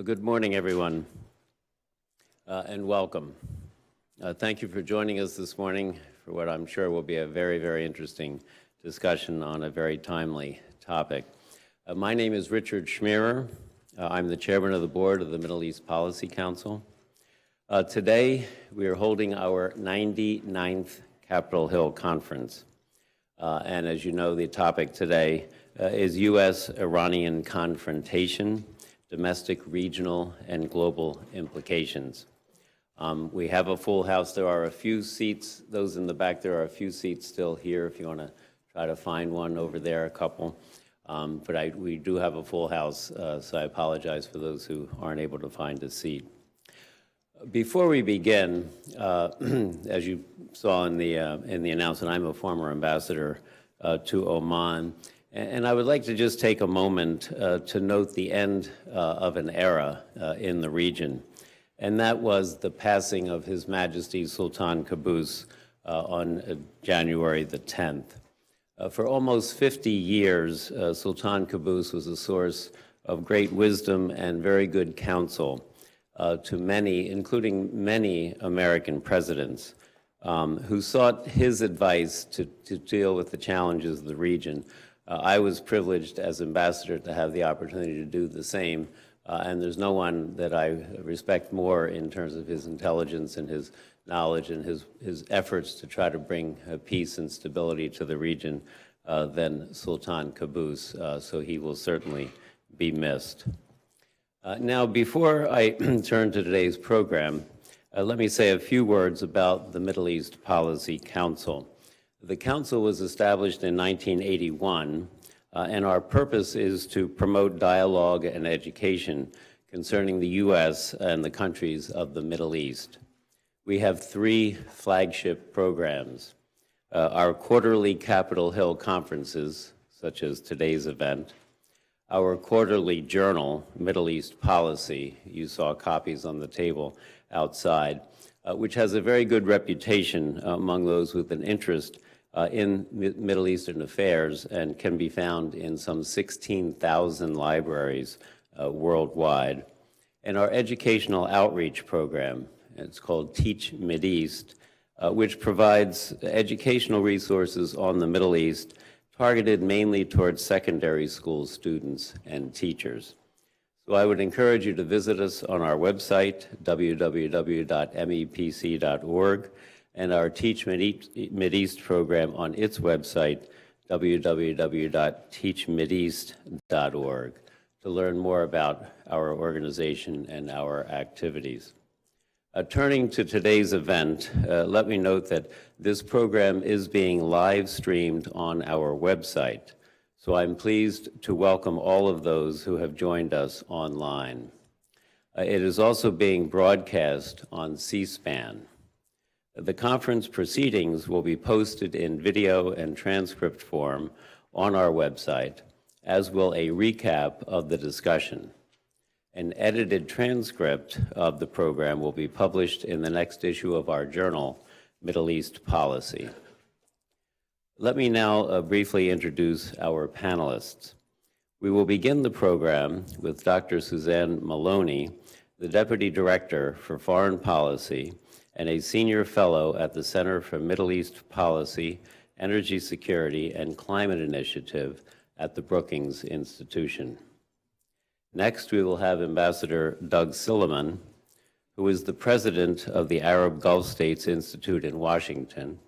Good morning, everyone, and welcome. Thank you for joining us this morning for what I'm sure will be a very, very interesting discussion on a very timely topic. My name is Richard Schmierer. I'm the chairman of the board of the Middle East Policy Council. Today, we are holding our 99th Capitol Hill Conference. And as you know, the topic today is U.S.-Iranian confrontation, domestic, regional, and global implications. We have a full house. There are a few seats, those in the back, there are a few seats still here if you want to try to find one over there, a couple. But we do have a full house, so I apologize for those who aren't able to find a seat. Before we begin, as you saw in the announcement, I'm a former ambassador to Oman. And I would like to just take a moment to note the end of an era in the region. And that was the passing of His Majesty Sultan Qaboos on January the 10th. For almost 50 years, Sultan Qaboos was a source of great wisdom and very good counsel to many, including many American presidents, who sought his advice to deal with the challenges of the region. I was privileged as ambassador to have the opportunity to do the same, and there's no one that I respect more in terms of his intelligence and his knowledge and his efforts to try to bring peace and stability to the region than Sultan Qaboos, so he will certainly be missed. Now, before I turn to today's program, let me say a few words about the Middle East Policy Council. The Council was established in 1981, and our purpose is to promote dialogue and education concerning the U.S. and the countries of the Middle East. We have three flagship programs. Our quarterly Capitol Hill conferences, such as today's event, our quarterly journal, Middle East Policy, you saw copies on the table outside, which has a very good reputation among those with an interest in Middle Eastern affairs and can be found in some 16,000 libraries worldwide. And our educational outreach program, it's called Teach Mideast, which provides educational resources on the Middle East targeted mainly towards secondary school students and teachers. So I would encourage you to visit us on our website, www.mepc.org, and our Teach Mideast program on its website, www.teachmideast.org, to learn more about our organization and our activities. Turning to today's event, let me note that this program is being live streamed on our website. So I'm pleased to welcome all of those who have joined us online. It is also being broadcast on C-SPAN. The conference proceedings will be posted in video and transcript form on our website, as will a recap of the discussion. An edited transcript of the program will be published in the next issue of our journal, Middle East Policy. Let me now briefly introduce our panelists. We will begin the program with Dr. Suzanne Maloney, the Deputy Director for Foreign Policy and a Senior Fellow at the Center for Middle East Policy, Energy Security, and Climate Initiative at the Brookings Institution. Next, we will have Ambassador Doug Silliman, who is the President of the Arab Gulf States Institute in Washington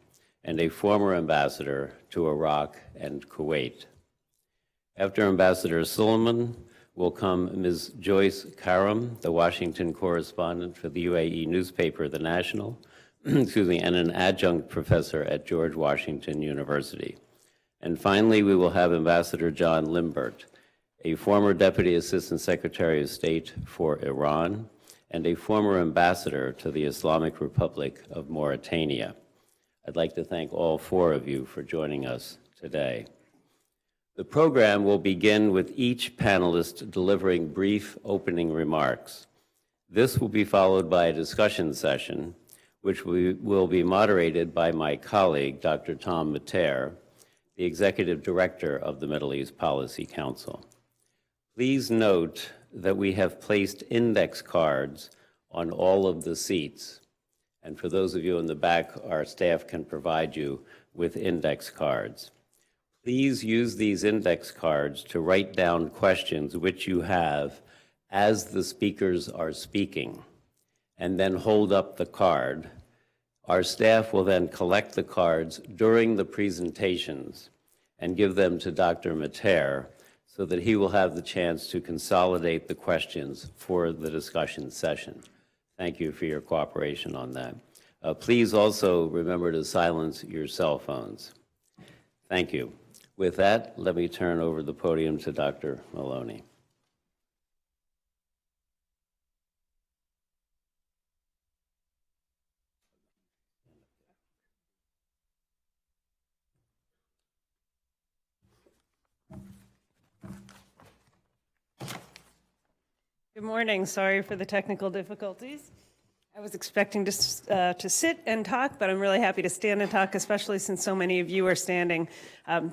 and a former ambassador to Iraq and Kuwait. After Ambassador Silliman will come Ms. Joyce Karam, the Washington correspondent for the UAE newspaper, The National, and an adjunct professor at George Washington University. And finally, we will have Ambassador John Limbert, a former Deputy Assistant Secretary of State for Iran and a former ambassador to the Islamic Republic of Mauritania. I'd like to thank all four of you for joining us today. The program will begin with each panelist delivering brief opening remarks. This will be followed by a discussion session, which will be moderated by my colleague, Dr. Tom Mater, the Executive Director of the Middle East Policy Council. Please note that we have placed index cards on all of the seats. And for those of you in the back, our staff can provide you with index cards. Please use these index cards to write down questions which you have as the speakers are speaking, and then hold up the card. Our staff will then collect the cards during the presentations and give them to Dr. Mater so that he will have the chance to consolidate the questions for the discussion session. Thank you for your cooperation on that. Please also remember to silence your cell phones. Thank you. With that, let me turn over the podium to Dr. Maloney. Good morning. Sorry for the technical difficulties. I was expecting to sit and talk, but I'm really happy to stand and talk, especially since so many of you are standing.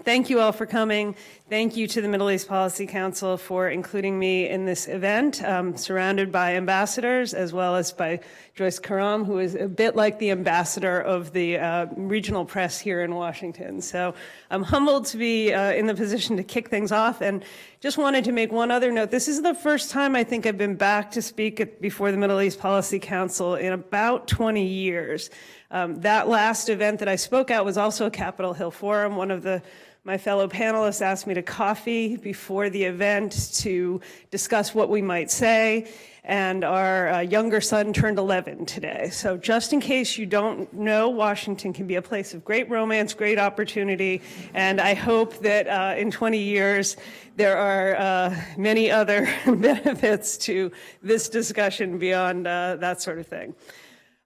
Thank you all for coming. Thank you to the Middle East Policy Council for including me in this event, surrounded by ambassadors, as well as by Joyce Karam, who is a bit like the ambassador of the regional press here in Washington. So I'm humbled to be in the position to kick things off, and just wanted to make one other note. This is the first time I think I've been back to speak before the Middle East Policy Council in about 20 years. That last event that I spoke at was also a Capitol Hill Forum. One of my fellow panelists asked me to coffee before the event to discuss what we might say, and our younger son turned 11 today. So just in case you don't know, Washington can be a place of great romance, great opportunity, and I hope that in 20 years there are many other benefits to this discussion beyond that sort of thing.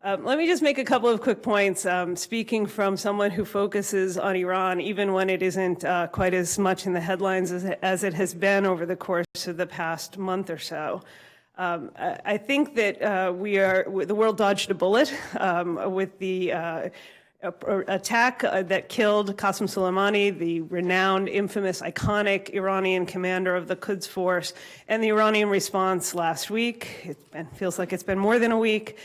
Let me just make a couple of quick points, speaking from someone who focuses on Iran, even when it isn't quite as much in the headlines as it has been over the course of the past month or so. I think that the world dodged a bullet with the attack that killed Qasem Soleimani, the renowned, infamous, iconic Iranian commander of the Quds Force, and the Iranian response last week. It feels like it's been more than a week,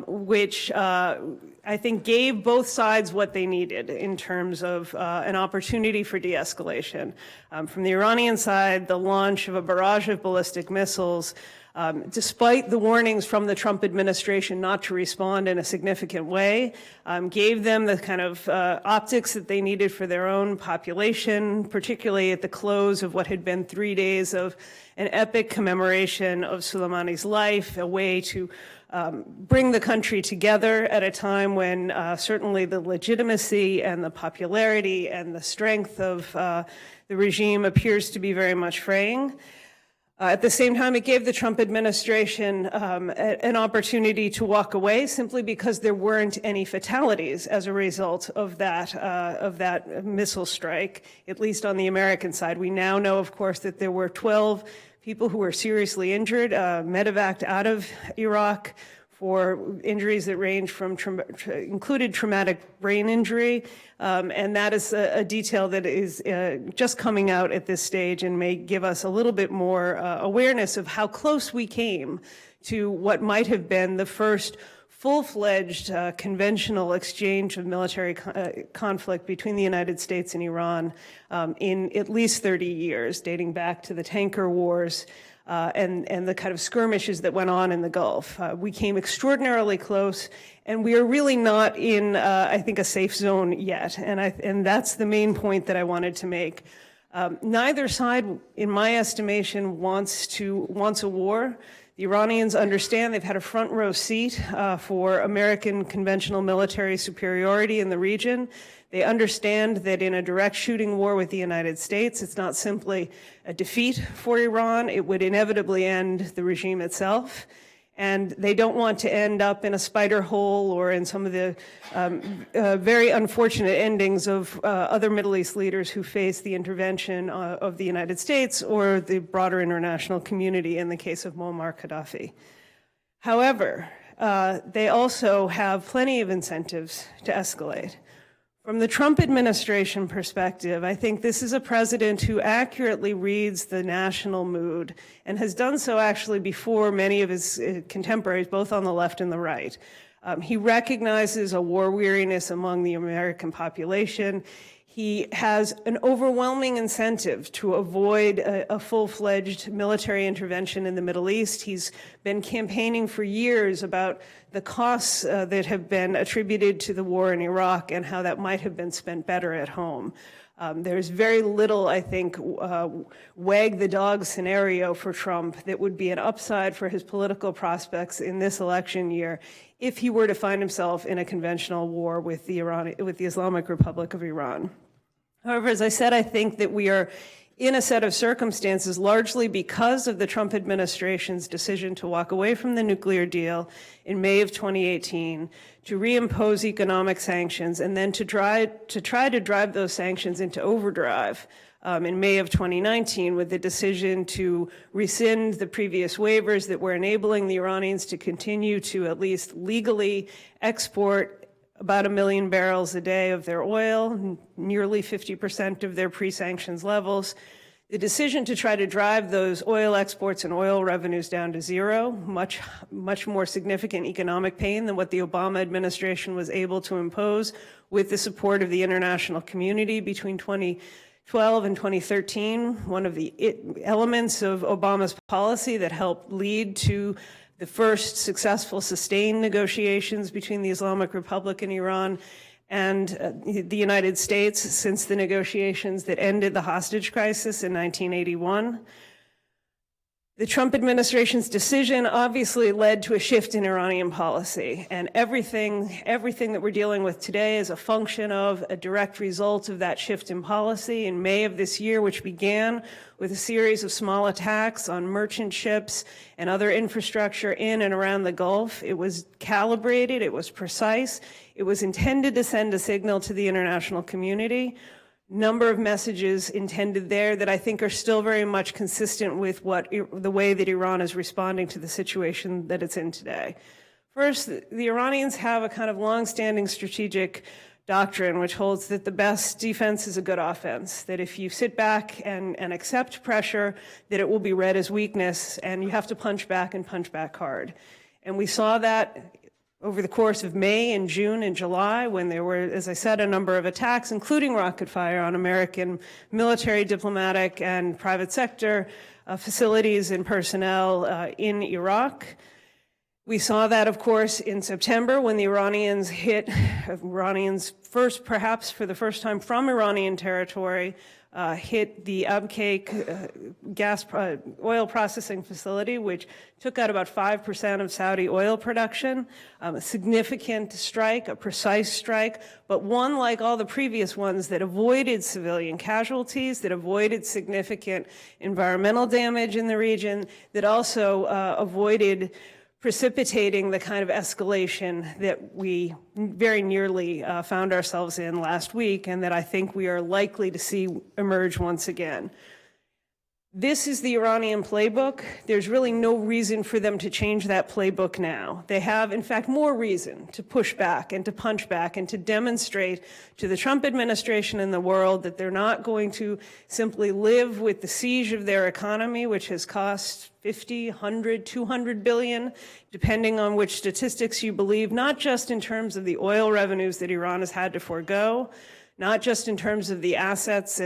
which I think gave both sides what they needed in terms of an opportunity for de-escalation. From the Iranian side, the launch of a barrage of ballistic missiles, despite the warnings from the Trump administration not to respond in a significant way, gave them the kind of optics that they needed for their own population, particularly at the close of what had been 3 days of an epic commemoration of Soleimani's life, a way to bring the country together at a time when certainly the legitimacy and the popularity and the strength of the regime appears to be very much fraying. At the same time, it gave the Trump administration an opportunity to walk away simply because there weren't any fatalities as a result of that missile strike, at least on the American side. We now know, of course, that there were 12 people who were seriously injured, medevaced out of Iraq for injuries that range from included traumatic brain injury, and that is a detail that is just coming out at this stage and may give us a little bit more awareness of how close we came to what might have been the first full-fledged conventional exchange of military conflict between the United States and Iran in at least 30 years, dating back to the tanker wars and the kind of skirmishes that went on in the Gulf. We came extraordinarily close, and we are really not in, I think, a safe zone yet. And that's the main point that I wanted to make. Neither side, in my estimation, wants a war. The Iranians understand they've had a front row seat for American conventional military superiority in the region. They understand that in a direct shooting war with the United States, it's not simply a defeat for Iran, it would inevitably end the regime itself. And they don't want to end up in a spider hole or in some of the very unfortunate endings of other Middle East leaders who face the intervention of the United States or the broader international community in the case of Muammar Gaddafi. However, they also have plenty of incentives to escalate. From the Trump administration perspective, I think this is a president who accurately reads the national mood and has done so actually before many of his contemporaries, both on the left and the right. He recognizes a war weariness among the American population. He has an overwhelming incentive to avoid a full-fledged military intervention in the Middle East. He's been campaigning for years about the costs that have been attributed to the war in Iraq and how that might have been spent better at home. There's very little, I think, wag the dog scenario for Trump that would be an upside for his political prospects in this election year if he were to find himself in a conventional war with the Islamic Republic of Iran. However, as I said, I think that we are in a set of circumstances largely because of the Trump administration's decision to walk away from the nuclear deal in May of 2018, to reimpose economic sanctions, and then to try to drive those sanctions into overdrive in May of 2019 with the decision to rescind the previous waivers that were enabling the Iranians to continue to at least legally export about 1 million barrels a day of their oil, nearly 50% of their pre-sanctions levels. The decision to try to drive those oil exports and oil revenues down to zero, much more significant economic pain than what the Obama administration was able to impose with the support of the international community between 2012 and 2013. One of the elements of Obama's policy that helped lead to the first successful sustained negotiations between the Islamic Republic and Iran and the United States since the negotiations that ended the hostage crisis in 1981. The Trump administration's decision obviously led to a shift in Iranian policy, and everything that we're dealing with today is a function of a direct result of that shift in policy in May of this year, which began with a series of small attacks on merchant ships and other infrastructure in and around the Gulf. It was calibrated, it was precise, it was intended to send a signal to the international community. Number of messages intended there that I think are still very much consistent with the way that Iran is responding to the situation that it's in today. First, the Iranians have a kind of long-standing strategic doctrine which holds that the best defense is a good offense, that if you sit back and accept pressure, that it will be read as weakness, and you have to punch back and punch back hard. And we saw that over the course of May and June and July, when there were, as I said, a number of attacks, including rocket fire on American military, diplomatic, and private sector facilities and personnel in Iraq. We saw that, of course, in September when the Iranians first, perhaps for the first time from Iranian territory, hit the Abqaiq oil processing facility, which took out about 5% of Saudi oil production. A significant strike, a precise strike, but one like all the previous ones that avoided civilian casualties, that avoided significant environmental damage in the region, that also avoided precipitating the kind of escalation that we very nearly found ourselves in last week, and that I think we are likely to see emerge once again. This is the Iranian playbook. There's really no reason for them to change that playbook now. They have, in fact, more reason to push back and to punch back and to demonstrate to the Trump administration and the world that they're not going to simply live with the siege of their economy, which has cost 50, 100, 200 billion, depending on which statistics you believe, not just in terms of the oil revenues that Iran has had to forego, not just in terms of the assets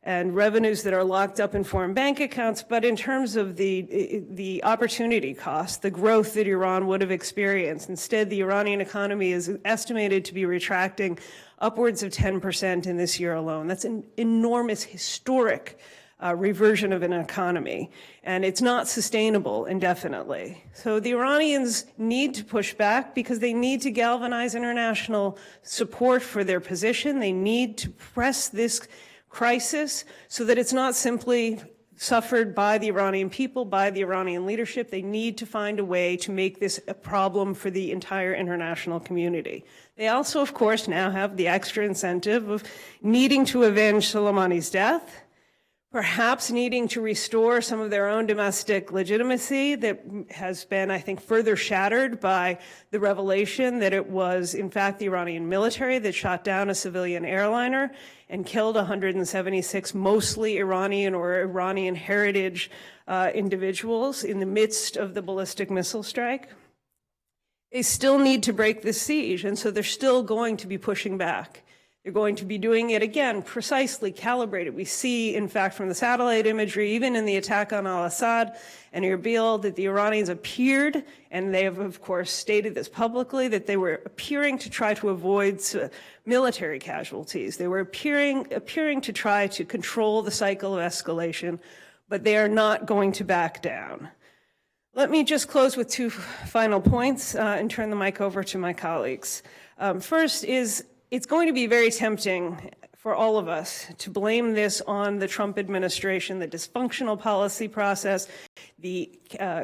and revenues that are locked up in foreign bank accounts, but in terms of the opportunity cost, the growth that Iran would have experienced. Instead, the Iranian economy is estimated to be retracting upwards of 10% in this year alone. That's an enormous, historic reversion of an economy, and it's not sustainable indefinitely. So the Iranians need to push back because they need to galvanize international support for their position. They need to press this crisis so that it's not simply suffered by the Iranian people, by the Iranian leadership. They need to find a way to make this a problem for the entire international community. They also, of course, now have the extra incentive of needing to avenge Soleimani's death, perhaps needing to restore some of their own domestic legitimacy that has been, I think, further shattered by the revelation that it was, in fact, the Iranian military that shot down a civilian airliner and killed 176 mostly Iranian or Iranian heritage individuals in the midst of the ballistic missile strike. They still need to break the siege, and so they're still going to be pushing back. They're going to be doing it, again, precisely calibrated. We see, in fact, from the satellite imagery, even in the attack on al-Assad and Erbil, that the Iranians appeared, and they have, of course, stated this publicly, that they were appearing to try to avoid military casualties. They were appearing to try to control the cycle of escalation, but they are not going to back down. Let me just close with two final points and turn the mic over to my colleagues. First is, it's going to be very tempting for all of us to blame this on the Trump administration, the dysfunctional policy process, the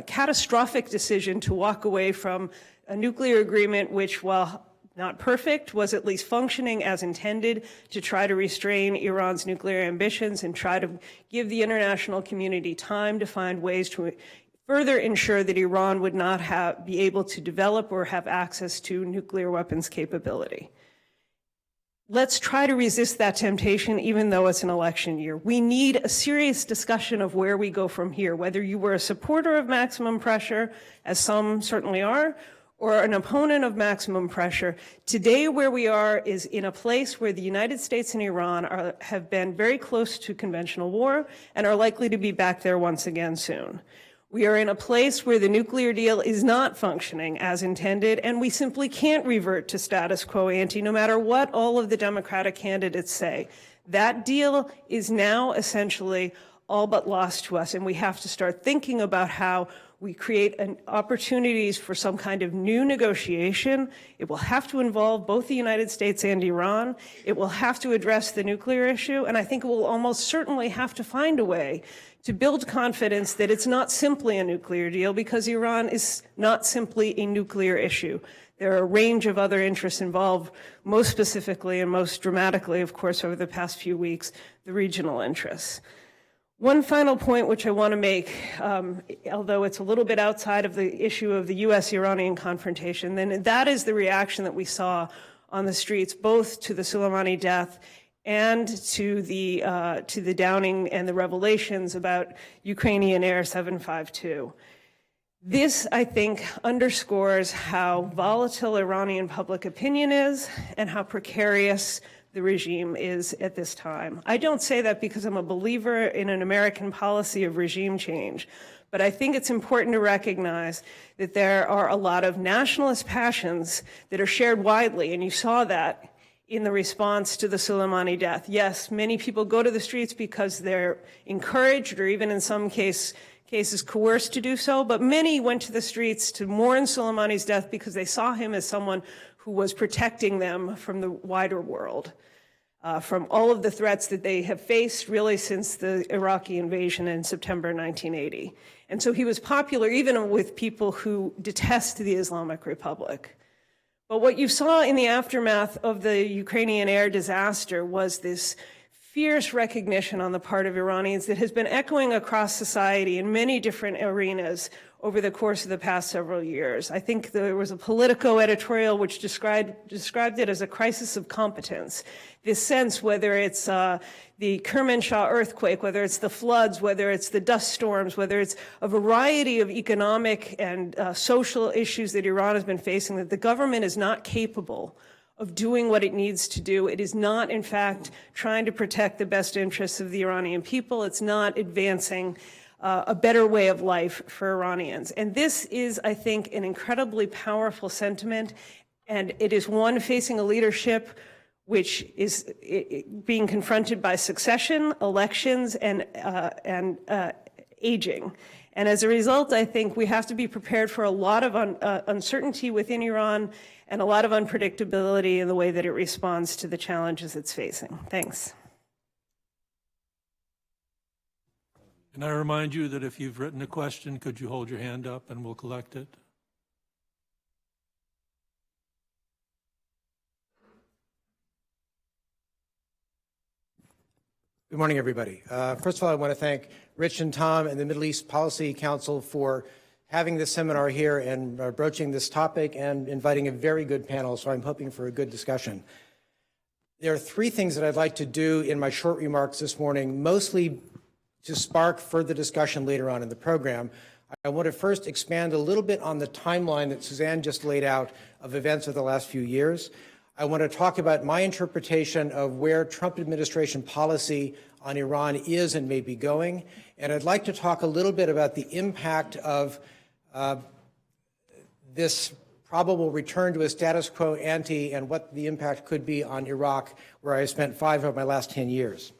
catastrophic decision to walk away from a nuclear agreement which, while not perfect, was at least functioning as intended to try to restrain Iran's nuclear ambitions and try to give the international community time to find ways to further ensure that Iran would not be able to develop or have access to nuclear weapons capability. Let's try to resist that temptation, even though it's an election year. We need a serious discussion of where we go from here, whether you were a supporter of maximum pressure, as some certainly are, or an opponent of maximum pressure. Today, where we are is in a place where the United States and Iran have been very close to conventional war and are likely to be back there once again soon. We are in a place where the nuclear deal is not functioning as intended, and we simply can't revert to status quo ante, no matter what all of the Democratic candidates say. That deal is now essentially all but lost to us, and we have to start thinking about how we create opportunities for some kind of new negotiation. It will have to involve both the United States and Iran. It will have to address the nuclear issue, and I think it will almost certainly have to find a way to build confidence that it's not simply a nuclear deal, because Iran is not simply a nuclear issue. There are a range of other interests involved, most specifically and most dramatically, of course, over the past few weeks, the regional interests. One final point which I want to make, although it's a little bit outside of the issue of the U.S.-Iranian confrontation, then that is the reaction that we saw on the streets, both to the Soleimani death and to the downing and the revelations about Ukrainian Air 752. This, I think, underscores how volatile Iranian public opinion is and how precarious the regime is at this time. I don't say that because I'm a believer in an American policy of regime change, but I think it's important to recognize that there are a lot of nationalist passions that are shared widely, and you saw that in the response to the Soleimani death. Yes, many people go to the streets because they're encouraged or even in some cases coerced to do so, but many went to the streets to mourn Soleimani's death because they saw him as someone who was protecting them from the wider world, from all of the threats that they have faced really since the Iraqi invasion in September 1980. And so he was popular even with people who detest the Islamic Republic. But what you saw in the aftermath of the Ukrainian air disaster was this fierce recognition on the part of Iranians that has been echoing across society in many different arenas over the course of the past several years. I think there was a Politico editorial which described it as a crisis of competence. This sense, whether it's the Kermanshah earthquake, whether it's the floods, whether it's the dust storms, whether it's a variety of economic and social issues that Iran has been facing, that the government is not capable of doing what it needs to do. It is not, in fact, trying to protect the best interests of the Iranian people. It's not advancing a better way of life for Iranians. And this is, I think, an incredibly powerful sentiment, and it is one facing a leadership which is being confronted by succession, elections, and aging. And as a result, I think we have to be prepared for a lot of uncertainty within Iran and a lot of unpredictability in the way that it responds to the challenges it's facing. Thanks. Can I remind you that if you've written a question, could you hold your hand up and we'll collect it? Good morning, everybody. First of all, I want to thank Rich and Tom and the Middle East Policy Council for having this seminar here and broaching this topic and inviting a very good panel, so I'm hoping for a good discussion. There are three things that I'd like to do in my short remarks this morning, mostly to spark further discussion later on in the program. I want to first expand a little bit on the timeline that Suzanne just laid out of events of the last few years. I want to talk about my interpretation of where Trump administration policy on Iran is and may be going. And I'd like to talk a little bit about the impact of this probable return to a status quo ante and what the impact could be on Iraq, where I spent 5 of my last 10 years.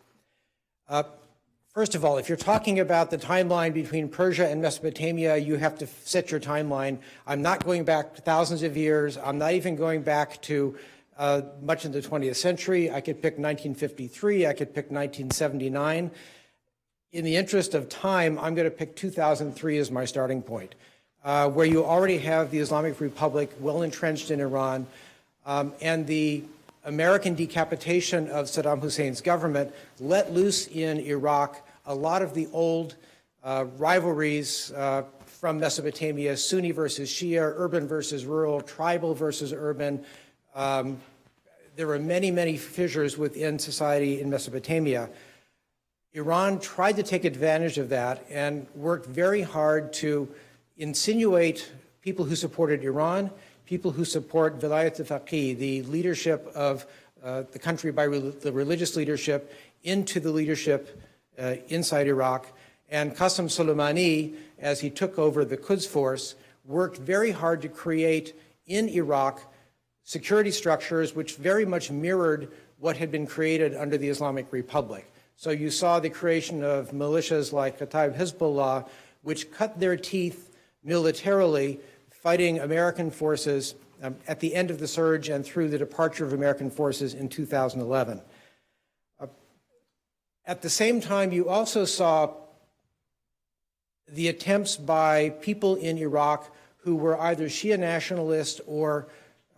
First of all, if you're talking about the timeline between Persia and Mesopotamia, you have to set your timeline. I'm not going back thousands of years. I'm not even going back to much in the 20th century. I could pick 1953. I could pick 1979. In the interest of time, I'm going to pick 2003 as my starting point, where you already have the Islamic Republic well entrenched in Iran, and the American decapitation of Saddam Hussein's government let loose in Iraq a lot of the old rivalries from Mesopotamia, Sunni versus Shia, urban versus rural, tribal versus urban. There were many, many fissures within society in Mesopotamia. Iran tried to take advantage of that and worked very hard to insinuate people who supported Iran, people who support Vilayat al-Faqih, the leadership of the country by the religious leadership, into the leadership inside Iraq. And Qasem Soleimani, as he took over the Quds Force, worked very hard to create in Iraq security structures which very much mirrored what had been created under the Islamic Republic. So you saw the creation of militias like Kataib Hezbollah, which cut their teeth militarily fighting American forces at the end of the surge and through the departure of American forces in 2011. At the same time, you also saw the attempts by people in Iraq who were either Shia nationalists or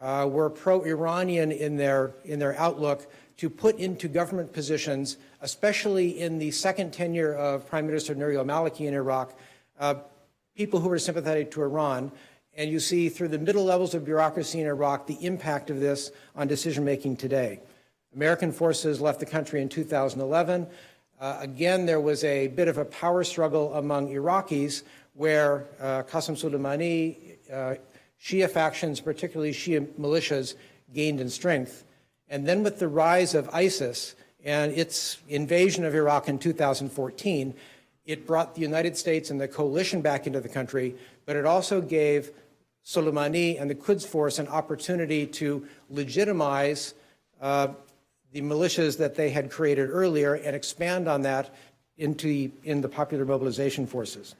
were pro-Iranian in their outlook to put into government positions, especially in the second tenure of Prime Minister Nouri al-Maliki in Iraq, people who were sympathetic to Iran. And you see through the middle levels of bureaucracy in Iraq the impact of this on decision-making today. American forces left the country in 2011. Again, there was a bit of a power struggle among Iraqis where Qasem Soleimani, Shia factions, particularly Shia militias, gained in strength. And then with the rise of ISIS and its invasion of Iraq in 2014, it brought the United States and the coalition back into the country, but it also gave Soleimani and the Quds Force an opportunity to legitimize the militias that they had created earlier and expand on that in the popular mobilization forces.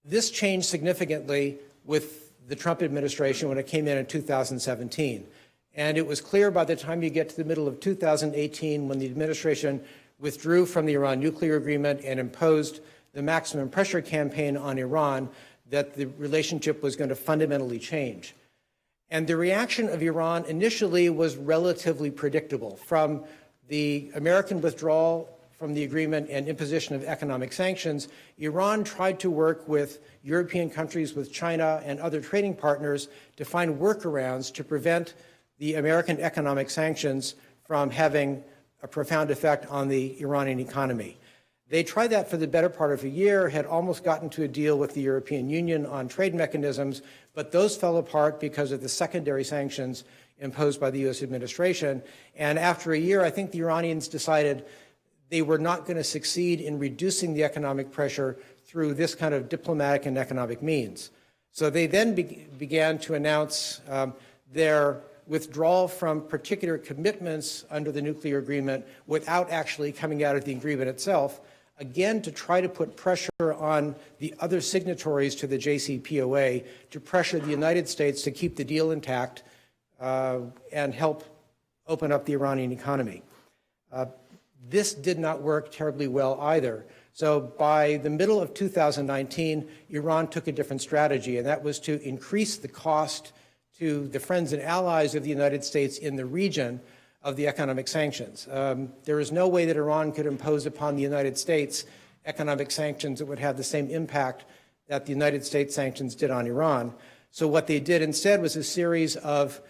This changed significantly with the Trump administration when it came in 2017. And it was clear by the time you get to the middle of 2018 when the administration withdrew from the Iran nuclear agreement and imposed the maximum pressure campaign on Iran that the relationship was going to fundamentally change. And the reaction of Iran initially was relatively predictable. From the American withdrawal from the agreement and imposition of economic sanctions, Iran tried to work with European countries, with China and other trading partners to find workarounds to prevent the American economic sanctions from having a profound effect on the Iranian economy. They tried that for the better part of a year, had almost gotten to a deal with the European Union on trade mechanisms, but those fell apart because of the secondary sanctions imposed by the U.S. administration. And after a year, I think the Iranians decided they were not going to succeed in reducing the economic pressure through this kind of diplomatic and economic means. So they then began to announce their withdrawal from particular commitments under the nuclear agreement without actually coming out of the agreement itself, again to try to put pressure on the other signatories to the JCPOA to pressure the United States to keep the deal intact and help open up the Iranian economy. This did not work terribly well either. So by the middle of 2019, Iran took a different strategy, and that was to increase the cost to the friends and allies of the United States in the region of the economic sanctions. There is no way that Iran could impose upon the United States economic sanctions that would have the same impact that the United States sanctions did on Iran. So what they did instead was a series of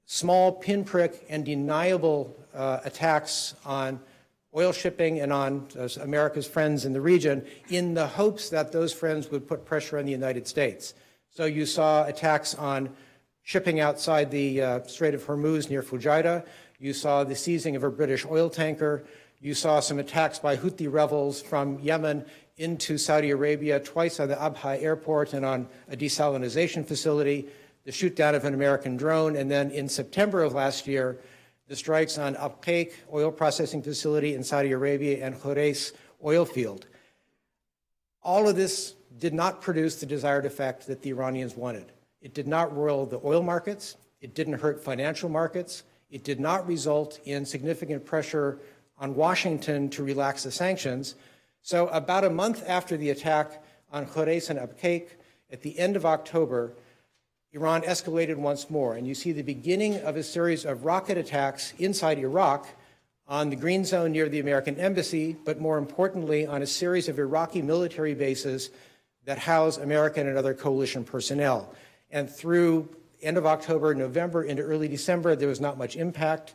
small pinprick and deniable attacks on oil shipping and on America's friends in the region in the hopes that those friends would put pressure on the United States. So you saw attacks on shipping outside the Strait of Hormuz near Fujairah. You saw the seizing of a British oil tanker. You saw some attacks by Houthi rebels from Yemen into Saudi Arabia, twice on the Abha airport and on a desalinization facility, the shoot down of an American drone, and then in September of last year, the strikes on Abqaiq oil processing facility in Saudi Arabia and Khurais oil field. All of this did not produce the desired effect that the Iranians wanted. It did not roil the oil markets. It didn't hurt financial markets. It did not result in significant pressure on Washington to relax the sanctions. So about a month after the attack on Khurais and Abqaiq, at the end of October, Iran escalated once more, and you see the beginning of a series of rocket attacks inside Iraq on the Green Zone near the American embassy, but more importantly, on a series of Iraqi military bases that house American and other coalition personnel. And through end of October, November, into early December, there was not much impact.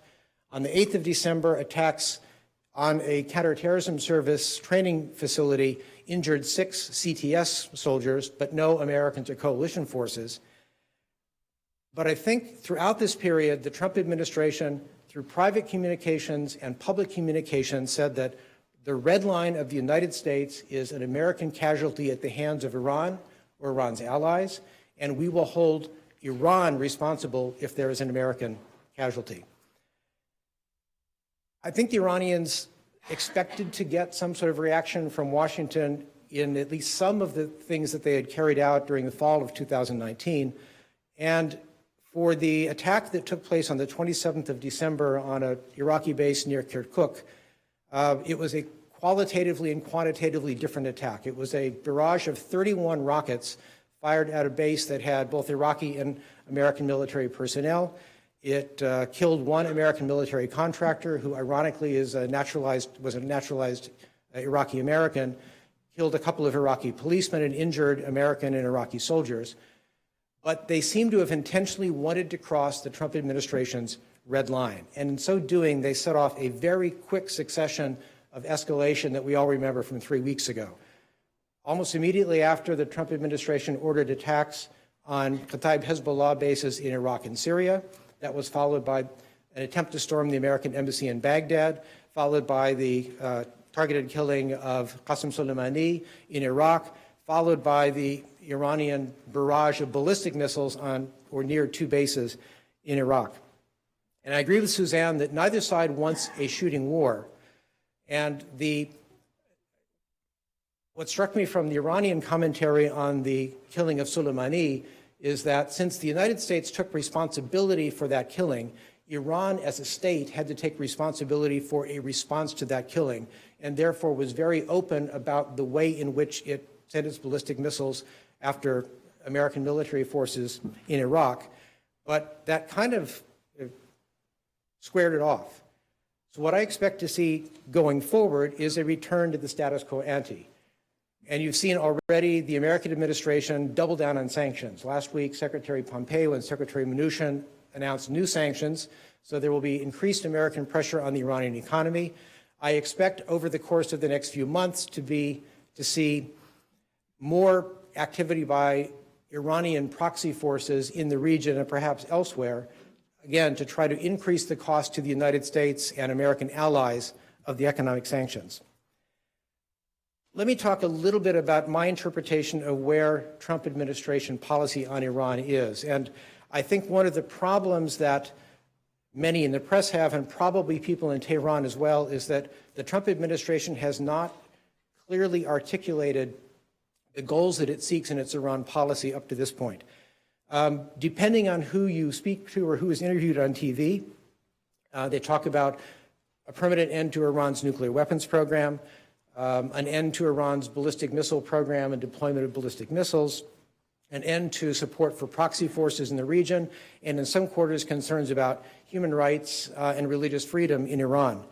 On the 8th of December, attacks on a counterterrorism service training facility injured 6 CTS soldiers, but no Americans or coalition forces. But I think throughout this period, the Trump administration, through private communications and public communications, said that the red line of the United States is an American casualty at the hands of Iran or Iran's allies, and we will hold Iran responsible if there is an American casualty. I think the Iranians expected to get some sort of reaction from Washington in at least some of the things that they had carried out during the fall of 2019. And for the attack that took place on the 27th of December on an Iraqi base near Kirkuk, it was a qualitatively and quantitatively different attack. It was a barrage of 31 rockets fired at a base that had both Iraqi and American military personnel. It killed one American military contractor who ironically was a naturalized Iraqi American, killed a couple of Iraqi policemen and injured American and Iraqi soldiers. But they seem to have intentionally wanted to cross the Trump administration's red line. And in so doing, they set off a very quick succession of escalation that we all remember from 3 weeks ago. Almost immediately after, the Trump administration ordered attacks on Kataib Hezbollah bases in Iraq and Syria. That was followed by an attempt to storm the American embassy in Baghdad, followed by the targeted killing of Qasem Soleimani in Iraq, followed by the Iranian barrage of ballistic missiles on or near 2 bases in Iraq. And I agree with Suzanne that neither side wants a shooting war. And what struck me from the Iranian commentary on the killing of Soleimani is that since the United States took responsibility for that killing, Iran as a state had to take responsibility for a response to that killing, and therefore was very open about the way in which it sent its ballistic missiles after American military forces in Iraq. But that kind of squared it off. So what I expect to see going forward is a return to the status quo ante. And you've seen already the American administration double down on sanctions. Last week, Secretary Pompeo and Secretary Mnuchin announced new sanctions, so there will be increased American pressure on the Iranian economy. I expect over the course of the next few months to see more activity by Iranian proxy forces in the region and perhaps elsewhere, again, to try to increase the cost to the United States and American allies of the economic sanctions. Let me talk a little bit about my interpretation of where Trump administration policy on Iran is. And I think one of the problems that many in the press have, and probably people in Tehran as well, is that the Trump administration has not clearly articulated the goals that it seeks in its Iran policy up to this point. Depending on who you speak to or who is interviewed on TV, they talk about a permanent end to Iran's nuclear weapons program, an end to Iran's ballistic missile program and deployment of ballistic missiles, an end to support for proxy forces in the region, and in some quarters, concerns about human rights and religious freedom in Iran.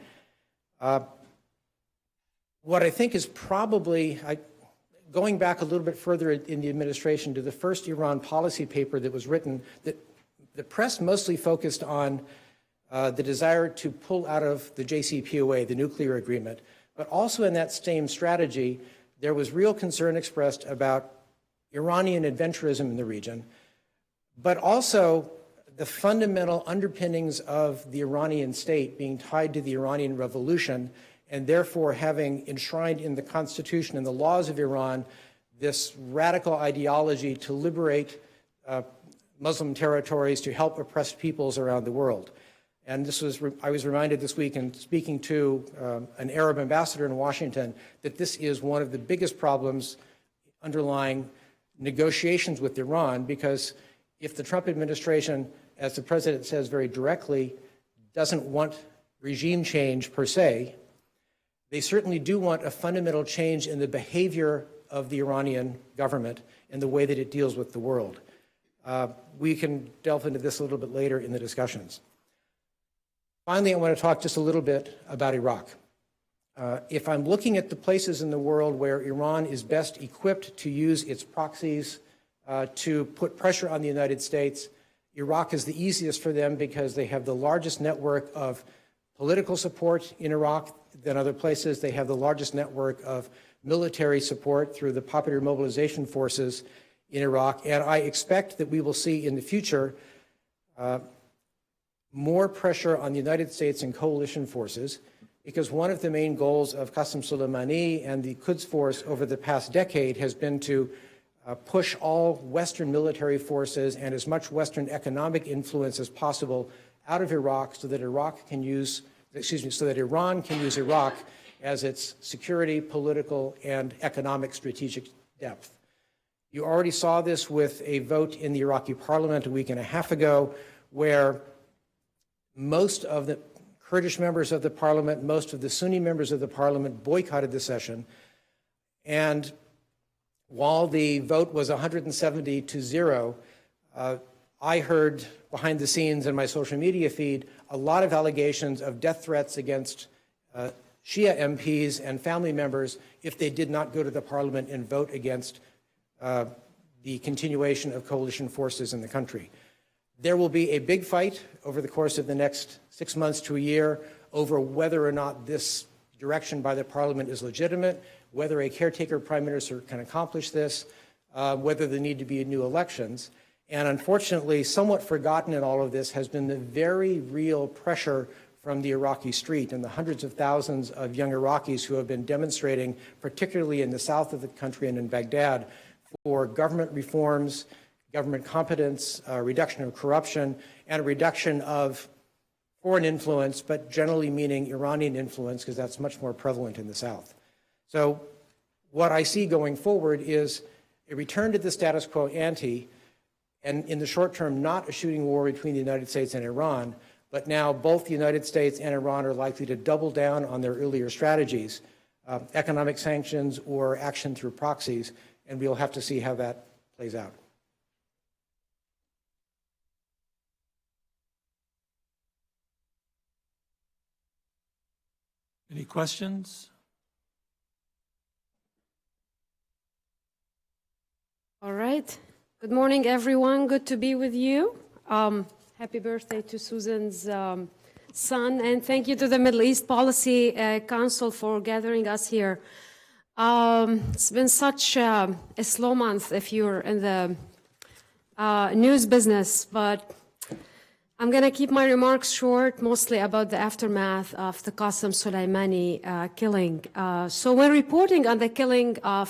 What I think is probably, going back a little bit further in the administration to the first Iran policy paper that was written, that the press mostly focused on the desire to pull out of the JCPOA, the nuclear agreement. But also in that same strategy, there was real concern expressed about Iranian adventurism in the region, but also the fundamental underpinnings of the Iranian state being tied to the Iranian Revolution, and therefore having enshrined in the constitution and the laws of Iran this radical ideology to liberate Muslim territories, to help oppressed peoples around the world. And this was, I was reminded this week in speaking to an Arab ambassador in Washington that this is one of the biggest problems underlying negotiations with Iran, because if the Trump administration, as the president says very directly, doesn't want regime change per se, they certainly do want a fundamental change in the behavior of the Iranian government and the way that it deals with the world. We can delve into this a little bit later in the discussions. Finally, I want to talk just a little bit about Iraq. If I'm looking at the places in the world where Iran is best equipped to use its proxies to put pressure on the United States, Iraq is the easiest for them because they have the largest network of political support in Iraq than other places. They have the largest network of military support through the Popular Mobilization Forces in Iraq. And I expect that we will see in the future more pressure on the United States and coalition forces, because one of the main goals of Qasem Soleimani and the Quds Force over the past decade has been to push all Western military forces and as much Western economic influence as possible out of Iraq so that Iran can use Iraq as its security, political, and economic strategic depth. You already saw this with a vote in the Iraqi parliament a week and a half ago, where most of the Kurdish members of the parliament, most of the Sunni members of the parliament boycotted the session. And while the vote was 170 to 0, I heard behind the scenes in my social media feed a lot of allegations of death threats against Shia MPs and family members if they did not go to the parliament and vote against the continuation of coalition forces in the country. There will be a big fight over the course of the next 6 months to a year over whether or not this direction by the parliament is legitimate, whether a caretaker prime minister can accomplish this, whether there need to be new elections. And unfortunately, somewhat forgotten in all of this has been the very real pressure from the Iraqi street and the hundreds of thousands of young Iraqis who have been demonstrating, particularly in the south of the country and in Baghdad, for government reforms, government competence, reduction of corruption, and a reduction of foreign influence, but generally meaning Iranian influence, because that's much more prevalent in the south. So what I see going forward is a return to the status quo ante, and in the short term, not a shooting war between the United States and Iran, but now both the United States and Iran are likely to double down on their earlier strategies, economic sanctions or action through proxies, and we'll have to see how that plays out. Any questions? All right. Good morning, everyone. Good to be with you. Happy birthday to Susan's son, and thank you to the Middle East Policy Council for gathering us here. It's been such a slow month if you're in the news business, but I'm going to keep my remarks short, mostly about the aftermath of the Qasem Soleimani killing. So when reporting on the killing of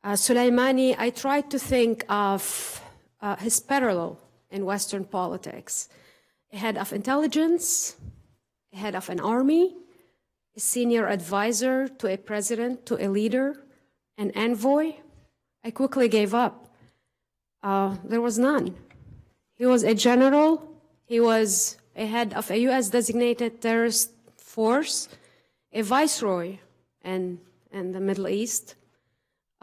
Soleimani, I tried to think of his parallel in Western politics. A head of intelligence, a head of an army, a senior advisor to a president, to a leader, an envoy. I quickly gave up. There was none. He was a general. He was a head of a U.S. designated terrorist force, a viceroy in the Middle East.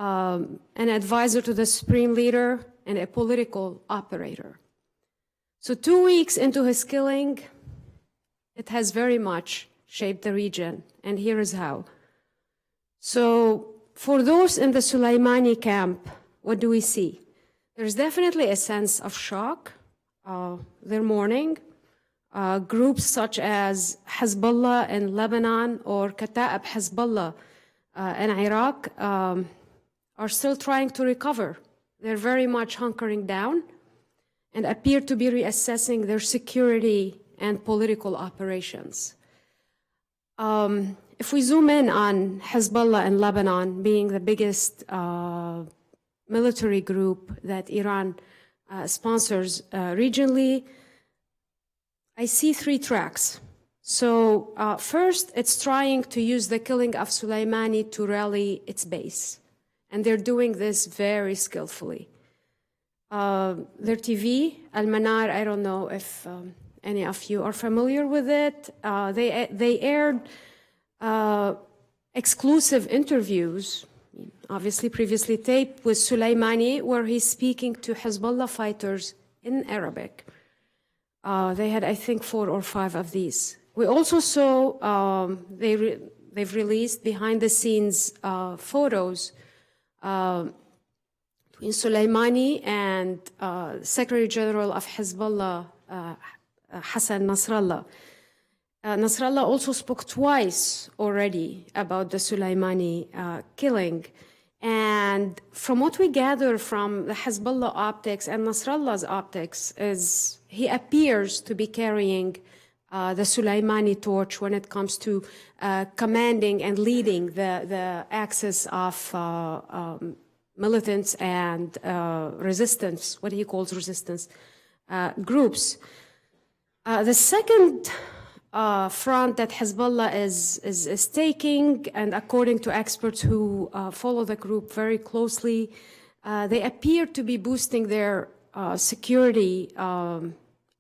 an advisor to the supreme leader, and a political operator. So 2 weeks into his killing, it has very much shaped the region, and here is how. So for those in the Soleimani camp, what do we see? There's definitely a sense of shock. They're mourning. Groups such as Hezbollah in Lebanon or Kata'ib Hezbollah in Iraq are still trying to recover. They're very much hunkering down and appear to be reassessing their security and political operations. If we zoom in on Hezbollah in Lebanon being the biggest military group that Iran sponsors regionally, I see 3 tracks. So first, it's trying to use the killing of Soleimani to rally its base. And they're doing this very skillfully. Their TV, Al-Manar, I don't know if any of you are familiar with it. They aired exclusive interviews, obviously previously taped, with Soleimani, where he's speaking to Hezbollah fighters in Arabic. They had, I think, 4 or 5 of these. We also saw they've released behind-the-scenes photos between Soleimani and Secretary General of Hezbollah, Hassan Nasrallah. Nasrallah also spoke twice already about the Soleimani killing. And from what we gather from the Hezbollah optics and Nasrallah's optics is he appears to be carrying the Soleimani torch when it comes to commanding and leading the axis of militants and resistance, what he calls resistance groups. The second front that Hezbollah is taking, and according to experts who follow the group very closely, they appear to be boosting their security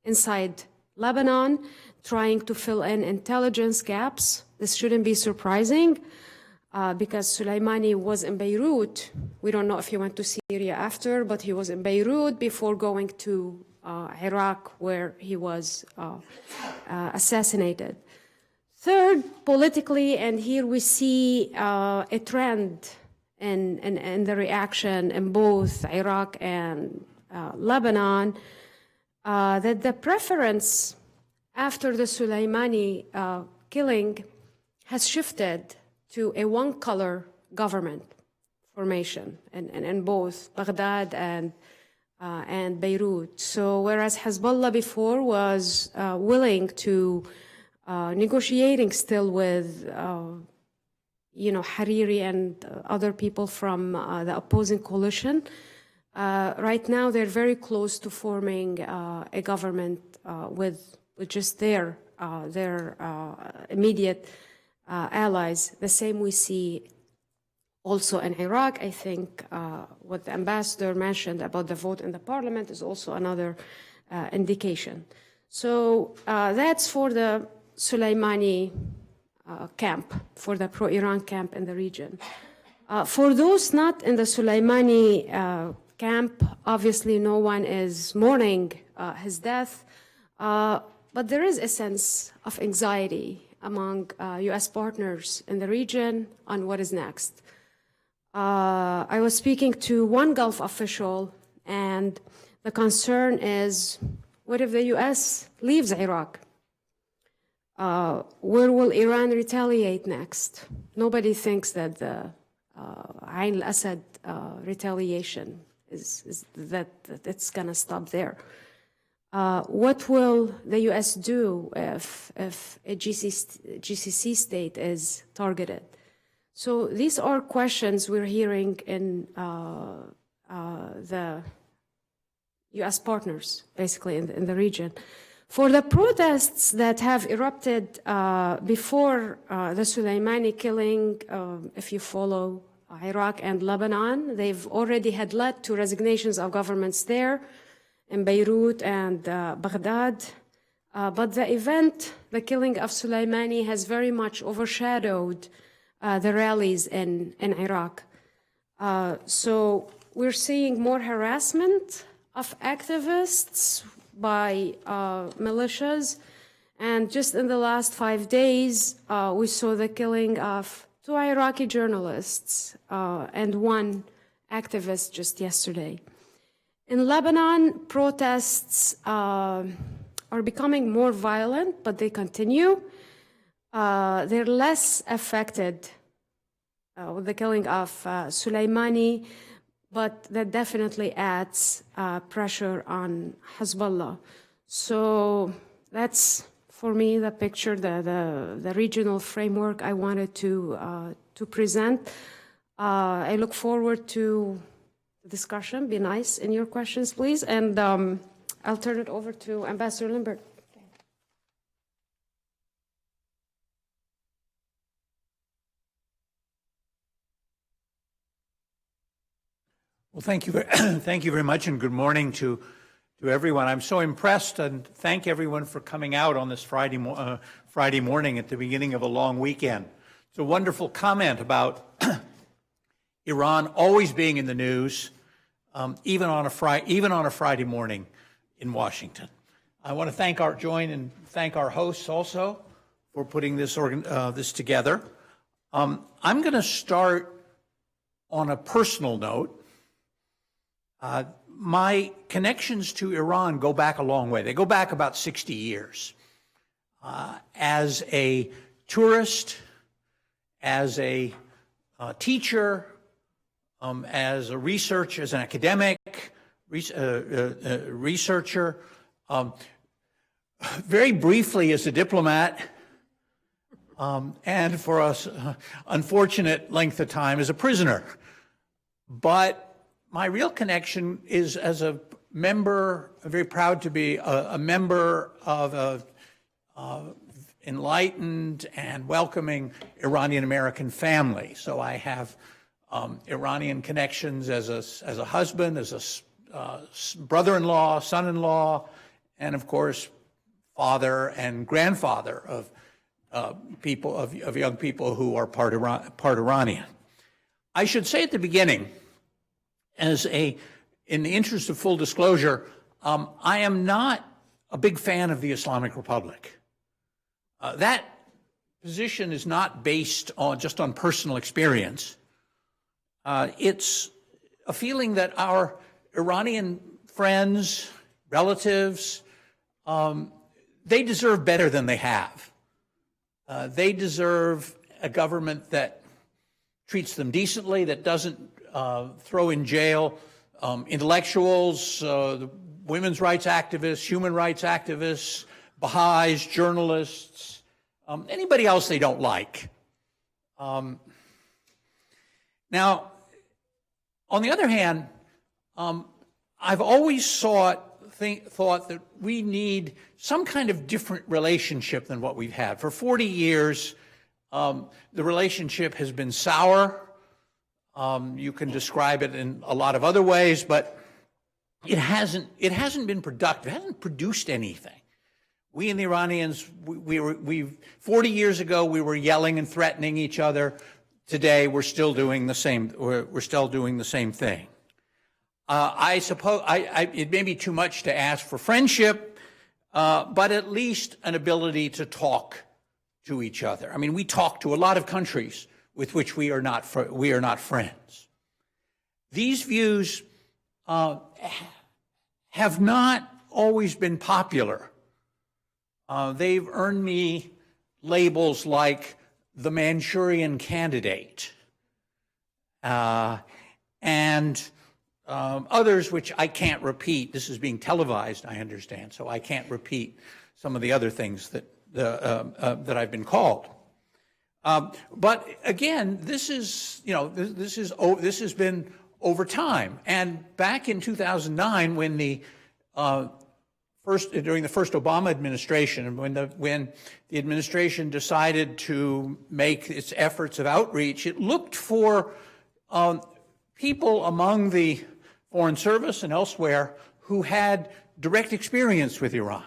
inside Lebanon, trying to fill in intelligence gaps. This shouldn't be surprising because Soleimani was in Beirut. We don't know if he went to Syria after, but he was in Beirut before going to Iraq, where he was assassinated. Third, politically, and here we see a trend in the reaction in both Iraq and Lebanon, that the preference after the Soleimani killing has shifted to a one-color government formation in both Baghdad and Beirut. So whereas Hezbollah before was willing to negotiating still with Hariri and other people from the opposing coalition, right now they're very close to forming a government with just their immediate allies. The same we see also in Iraq. I think what the ambassador mentioned about the vote in the parliament is also another indication. So that's for the Soleimani camp, for the pro-Iran camp in the region. For those not in the Soleimani camp, obviously no one is mourning his death, but there is a sense of anxiety among US partners in the region on what is next. I was speaking to one Gulf official, and the concern is, what if the US leaves Iraq? Where will Iran retaliate next? Nobody thinks that the Ain al-Assad retaliation is that it's going to stop there. What will the US do if a GCC state is targeted? So these are questions we're hearing in the US partners, basically in the region. For the protests that have erupted before the Soleimani killing, if you follow Iraq and Lebanon, they've already had led to resignations of governments there in Beirut and Baghdad. But the event, the killing of Soleimani, has very much overshadowed the rallies in Iraq. So we're seeing more harassment of activists by militias. And just in the last 5 days, we saw the killing of 2 Iraqi journalists and 1 activist just yesterday. In Lebanon, protests are becoming more violent, but they continue. They're less affected with the killing of Soleimani, but that definitely adds pressure on Hezbollah. So that's, for me, the picture, the regional framework I wanted to present. I look forward to the discussion. Be nice in your questions, please. And I'll turn it over to Ambassador Lindbergh. Well, thank you, thank you very much, and good morning to everyone. I'm so impressed, and thank everyone for coming out on this Friday morning at the beginning of a long weekend. It's a wonderful comment about Iran always being in the news, even on a Friday morning in Washington. I want to thank our hosts also for putting this together. I'm going to start on a personal note. My connections to Iran go back a long way. They go back about 60 years. As a tourist, as a teacher, as an academic researcher, very briefly as a diplomat, and for us, unfortunate length of time as a prisoner. But my real connection is as a member, I'm very proud to be a member of an enlightened and welcoming Iranian American family. So I have Iranian connections as a husband, as a brother-in-law, son-in-law, and of course, father and grandfather of young people who are part Iranian. I should say at the beginning, in the interest of full disclosure, I am not a big fan of the Islamic Republic. That position is not based just on personal experience. It's a feeling that our Iranian friends, relatives, they deserve better than they have. They deserve a government that treats them decently, that doesn't throw in jail intellectuals, women's rights activists, human rights activists, Baha'is, journalists, anybody else they don't like. Now, on the other hand, I've always thought that we need some kind of different relationship than what we've had. For 40 years, the relationship has been sour. You can describe it in a lot of other ways, but it hasn't been productive. It hasn't produced anything. We and the Iranians, 40 years ago, we were yelling and threatening each other. Today, we're still doing the same. We're still doing the same thing. I suppose it may be too much to ask for friendship, but at least an ability to talk to each other. I mean, we talk to a lot of countries with which we are not friends. These views have not always been popular. They've earned me labels like the Manchurian Candidate and others which I can't repeat. This is being televised, I understand, so I can't repeat some of the other things that I've been called. But again, this has been over time. And back in 2009, when during the first Obama administration, when the administration decided to make its efforts of outreach, it looked for people among the Foreign Service and elsewhere who had direct experience with Iran.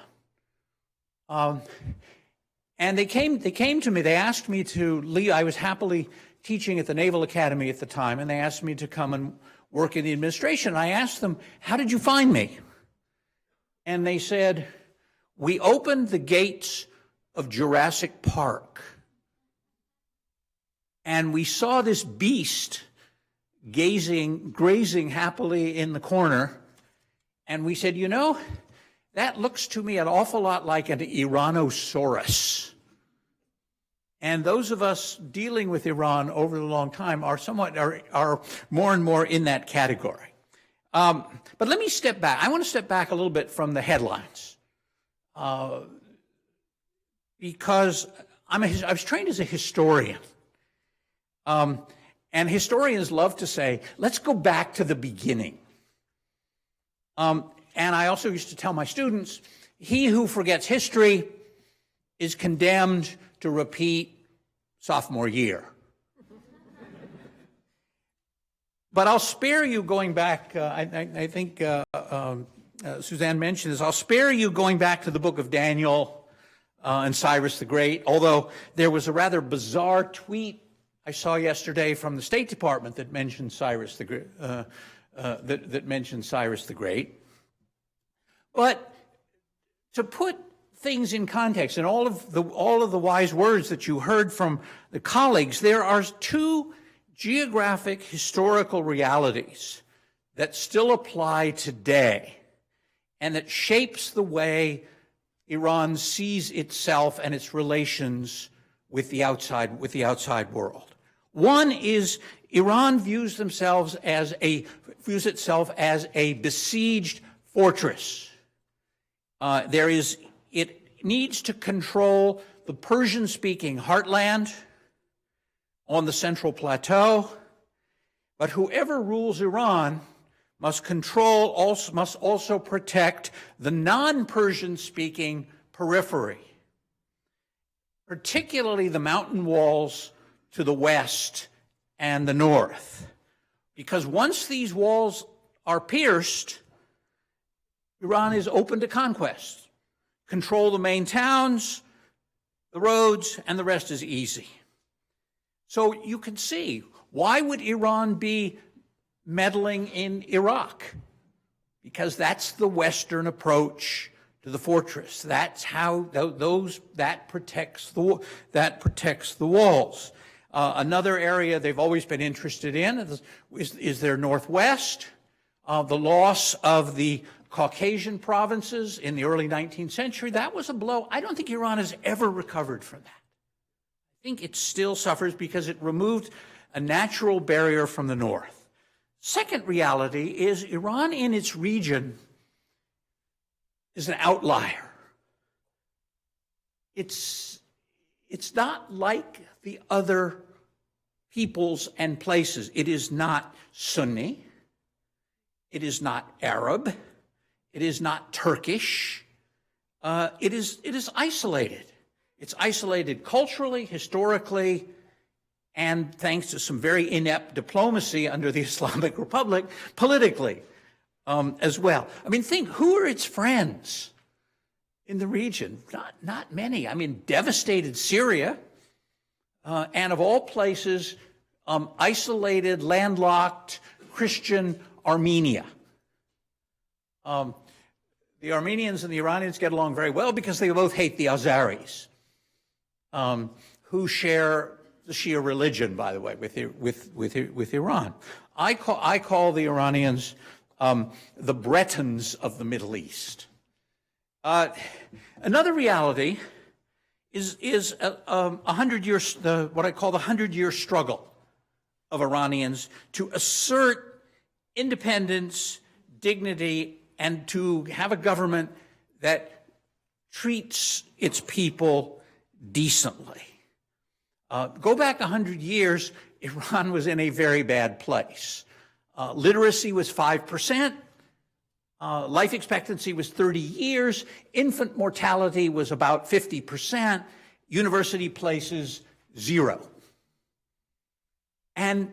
And they came to me. They asked me to leave. I was happily teaching at the Naval Academy at the time, and they asked me to come and work in the administration. I asked them, how did you find me? And they said, we opened the gates of Jurassic Park, and we saw this beast grazing happily in the corner, and we said, you know, that looks to me an awful lot like an Iranosaurus. And those of us dealing with Iran over a long time are more and more in that category. But let me step back. I want to step back a little bit from the headlines, because I was trained as a historian. And historians love to say, let's go back to the beginning. And I also used to tell my students, he who forgets history is condemned to repeat sophomore year. But I'll spare you going back, I think Suzanne mentioned this, I'll spare you going back to the book of Daniel and Cyrus the Great, although there was a rather bizarre tweet I saw yesterday from the State Department that mentioned Cyrus the Great, that mentioned Cyrus the Great. But to put things in context, and all of the wise words that you heard from the colleagues, there are two geographic historical realities that still apply today and that shapes the way Iran sees itself and its relations with the outside world. One is Iran views itself as a besieged fortress. It needs to control the Persian-speaking heartland on the Central Plateau, but whoever rules Iran must also protect the non-Persian-speaking periphery, particularly the mountain walls to the west and the north. Because once these walls are pierced, Iran is open to conquest. Control the main towns, the roads, and the rest is easy. So you can see, why would Iran be meddling in Iraq? Because that's the Western approach to the fortress. That's how that protects the walls. Another area they've always been interested in is their northwest. The loss of the Caucasian provinces in the early 19th century, that was a blow. I don't think Iran has ever recovered from that. I think it still suffers because it removed a natural barrier from the north. Second reality is Iran in its region is an outlier. It's not like the other peoples and places. It is not Sunni. It is not Arab. It is not Turkish. It is isolated. It's isolated culturally, historically, and thanks to some very inept diplomacy under the Islamic Republic, politically as well. I mean, think, who are its friends in the region? Not many. I mean, devastated Syria, and of all places, isolated, landlocked, Christian Armenia. The Armenians and the Iranians get along very well because they both hate the Azeris, who share the Shia religion, by the way, with Iran. I call the Iranians the Bretons of the Middle East. Another reality is 100 years, what I call the 100-year struggle of Iranians to assert independence, dignity, and to have a government that treats its people decently. Go back 100 years, Iran was in a very bad place. Literacy was 5%. Life expectancy was 30 years. Infant mortality was about 50%. University places, 0. And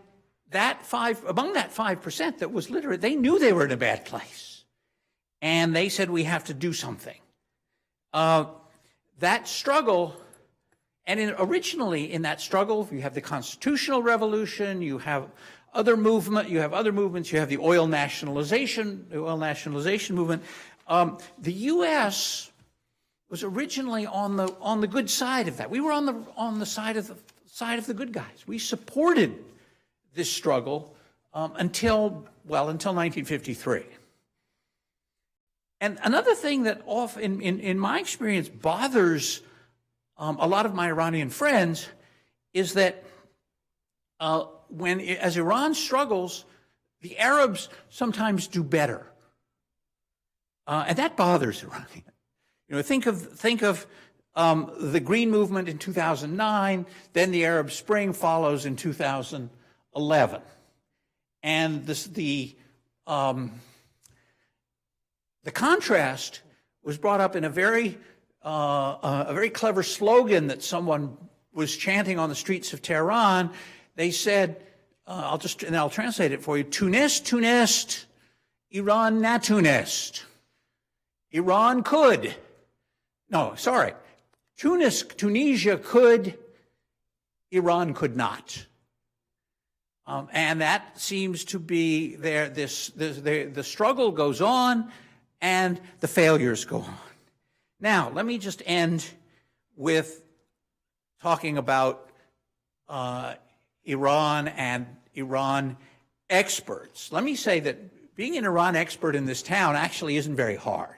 among that 5% that was literate, they knew they were in a bad place. And they said, we have to do something. That struggle And originally in that struggle, you have the constitutional revolution, you have other movements, you have the oil nationalization movement. The U.S. was originally on the good side of that. We were on the side of the good guys. We supported this struggle until 1953. And another thing that often, in my experience, bothers a lot of my Iranian friends is that as Iran struggles, the Arabs sometimes do better, and that bothers Iranians. You know, think of the Green Movement in 2009, then the Arab Spring follows in 2011, and the contrast was brought up in a very clever slogan that someone was chanting on the streets of Tehran. They said, I'll translate it for you: Tunis, Tunis, Iran natunist. Iran could. No, sorry. Tunisia could, Iran could not. And that seems to be there. The struggle goes on, and the failures go on. Now, let me just end with talking about Iran and Iran experts. Let me say that being an Iran expert in this town actually isn't very hard.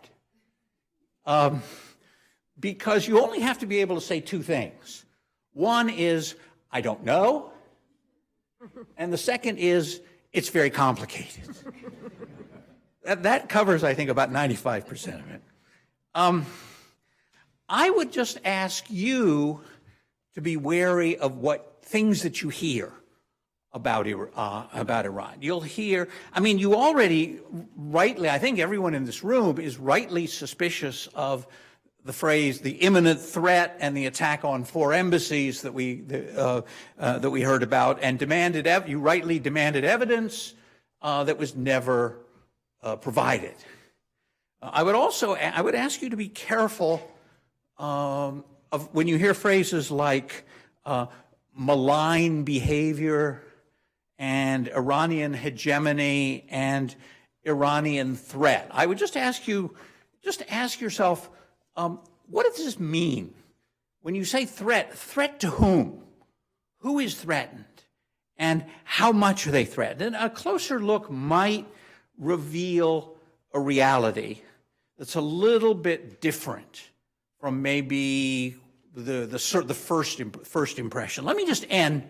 Because you only have to be able to say two things. One is, I don't know. And the second is, it's very complicated. That covers, I think, about 95% of it. I would just ask you to be wary of what things that you hear about Iran. You'll hear, you already rightly, I think everyone in this room is rightly suspicious of the phrase, the imminent threat and the attack on 4 embassies that we heard about, and you rightly demanded evidence that was never provided. I would ask you to be careful of when you hear phrases like malign behavior and Iranian hegemony and Iranian threat. I would just ask yourself, what does this mean? When you say threat to whom? Who is threatened? And how much are they threatened? And a closer look might reveal a reality that's a little bit different from maybe the first impression. Let me just end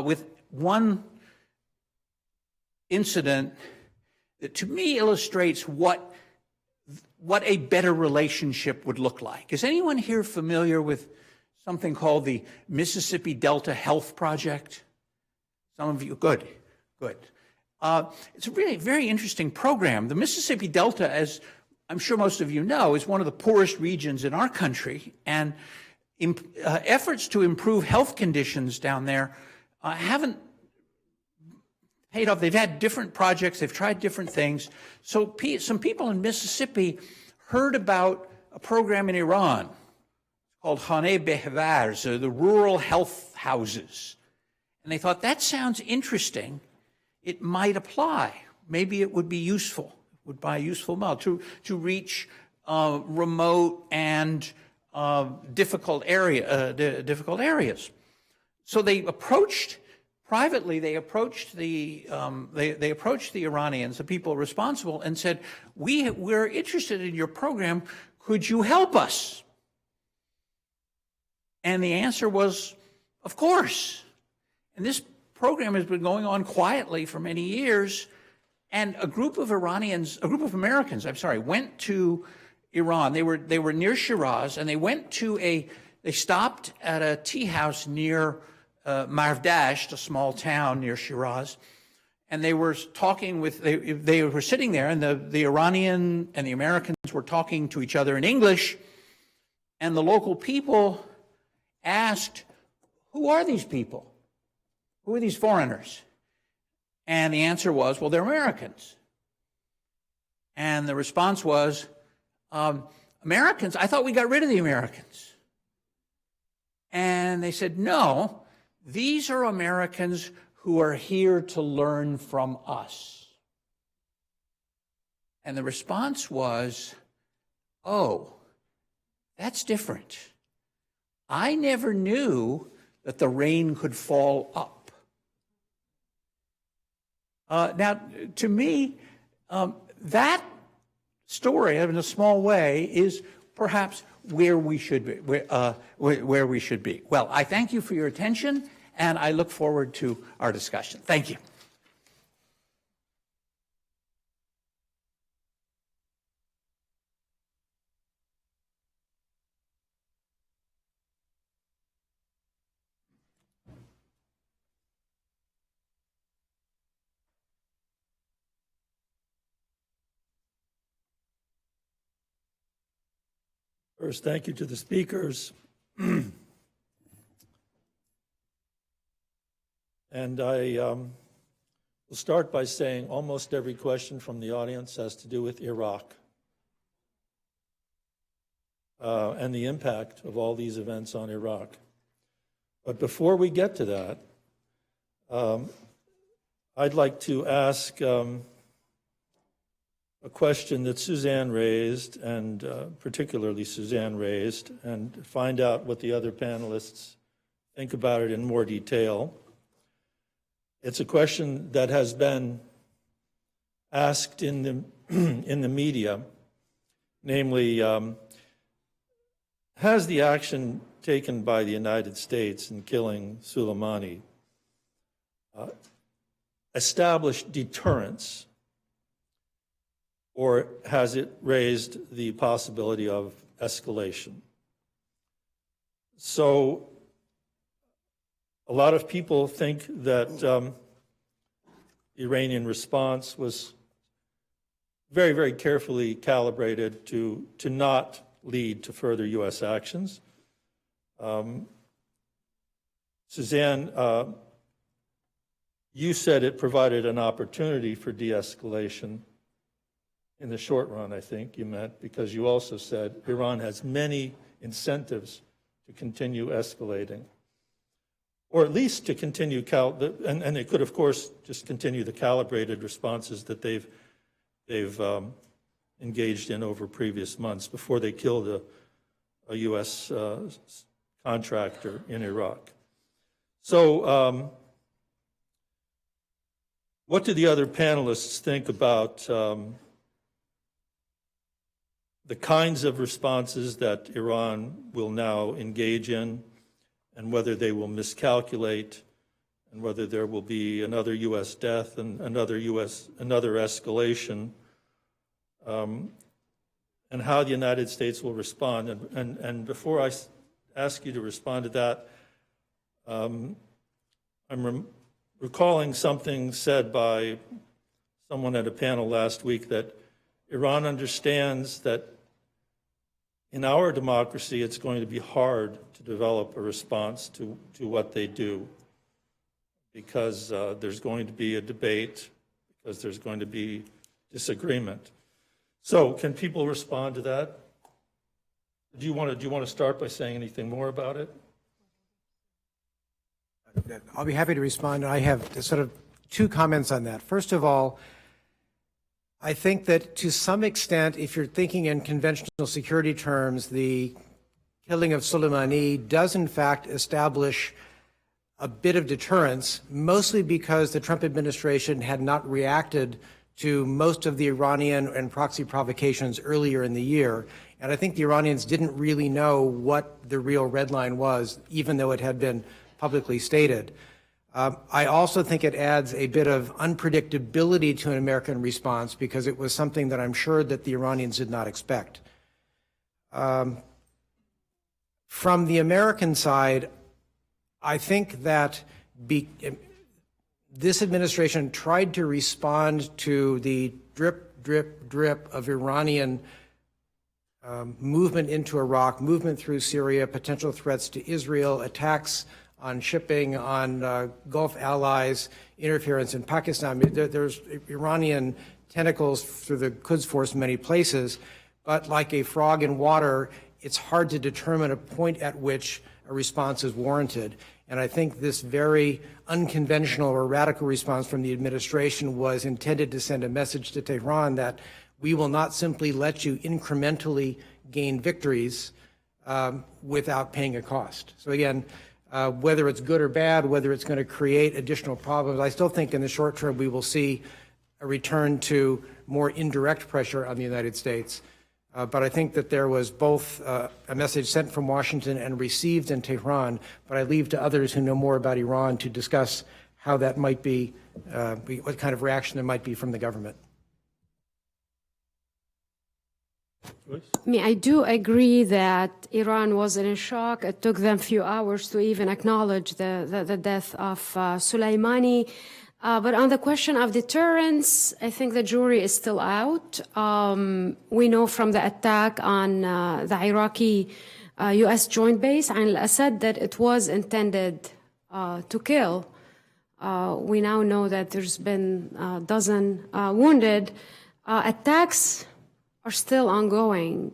with one incident that to me illustrates what a better relationship would look like. Is anyone here familiar with something called the Mississippi Delta Health Project? Some of you, good. It's a really very interesting program. The Mississippi Delta, as I'm sure most of you know, is one of the poorest regions in our country, and efforts to improve health conditions down there haven't paid off. They've had different projects, they've tried different things. So some people in Mississippi heard about a program in Iran called Khane Behvar, the rural health houses. And they thought, that sounds interesting. It might apply. Maybe it would be useful. It would buy a useful model to reach remote and difficult areas. So they approached privately. They approached the Iranians, the people responsible, and said, "We're interested in your program. Could you help us?" And the answer was, "Of course." And this program has been going on quietly for many years. And a group of Americans, went to Iran. They were near Shiraz, and they stopped at a tea house near Marvdasht, a small town near Shiraz, and they were talking they were sitting there, and the Iranian and the Americans were talking to each other in English, and the local people asked, "Who are these people? Who are these foreigners?" And the answer was, "Well, they're Americans." And the response was, "Americans? I thought we got rid of the Americans." And they said, no, these are Americans who are here to learn from us. And the response was, oh, that's different. I never knew that the rain could fall up. Now, to me, that story, in a small way, is perhaps where we should be. Where we should be. Well, I thank you for your attention, and I look forward to our discussion. Thank you. First, thank you to the speakers. And I will start by saying almost every question from the audience has to do with Iraq and the impact of all these events on Iraq. But before we get to that, I'd like to ask a question that Suzanne raised, and particularly Suzanne raised, and find out what the other panelists think about it in more detail. It's a question that has been asked in the in the media, namely, has the action taken by the United States in killing Soleimani established deterrence, or has it raised the possibility of escalation? So a lot of people think that the Iranian response was very, very carefully calibrated to not lead to further U.S. actions. Suzanne, you said it provided an opportunity for de-escalation in the short run, I think you meant, because you also said Iran has many incentives to continue escalating, or at least to continue, and they could, of course, just continue the calibrated responses that they've engaged in over previous months before they killed a U.S. contractor in Iraq. So what do the other panelists think about the kinds of responses that Iran will now engage in, and whether they will miscalculate, and whether there will be another U.S. death and another escalation, and how the United States will respond? And before I ask you to respond to that, I'm recalling something said by someone at a panel last week, that Iran understands that in our democracy, it's going to be hard to develop a response to what they do, because there's going to be a debate, because there's going to be disagreement. So can people respond to that? Do you want to start by saying anything more about it? I'll be happy to respond. I have sort of two comments on that. First of all, I think that to some extent, if you're thinking in conventional security terms, the killing of Soleimani does in fact establish a bit of deterrence, mostly because the Trump administration had not reacted to most of the Iranian and proxy provocations earlier in the year. And I think the Iranians didn't really know what the real red line was, even though it had been publicly stated. I also think it adds a bit of unpredictability to an American response, because it was something that I'm sure that the Iranians did not expect. From the American side, I think that this administration tried to respond to the drip, drip, drip of Iranian movement into Iraq, movement through Syria, potential threats to Israel, attacks on shipping, on Gulf allies, interference in Pakistan. There's Iranian tentacles through the Quds Force in many places, but like a frog in water, it's hard to determine a point at which a response is warranted. And I think this very unconventional or radical response from the administration was intended to send a message to Tehran that we will not simply let you incrementally gain victories without paying a cost. So again, whether it's good or bad, whether it's going to create additional problems, I still think in the short term we will see a return to more indirect pressure on the United States. But I think that there was both a message sent from Washington and received in Tehran, but I leave to others who know more about Iran to discuss how that might be, what kind of reaction there might be from the government. I mean, I do agree that Iran was in a shock. It took them a few hours to even acknowledge the death of Soleimani. But on the question of deterrence, I think the jury is still out. We know from the attack on the Iraqi U.S. joint base, Ain al-Assad, that it was intended to kill. We now know that there's been a dozen wounded. Attacks are still ongoing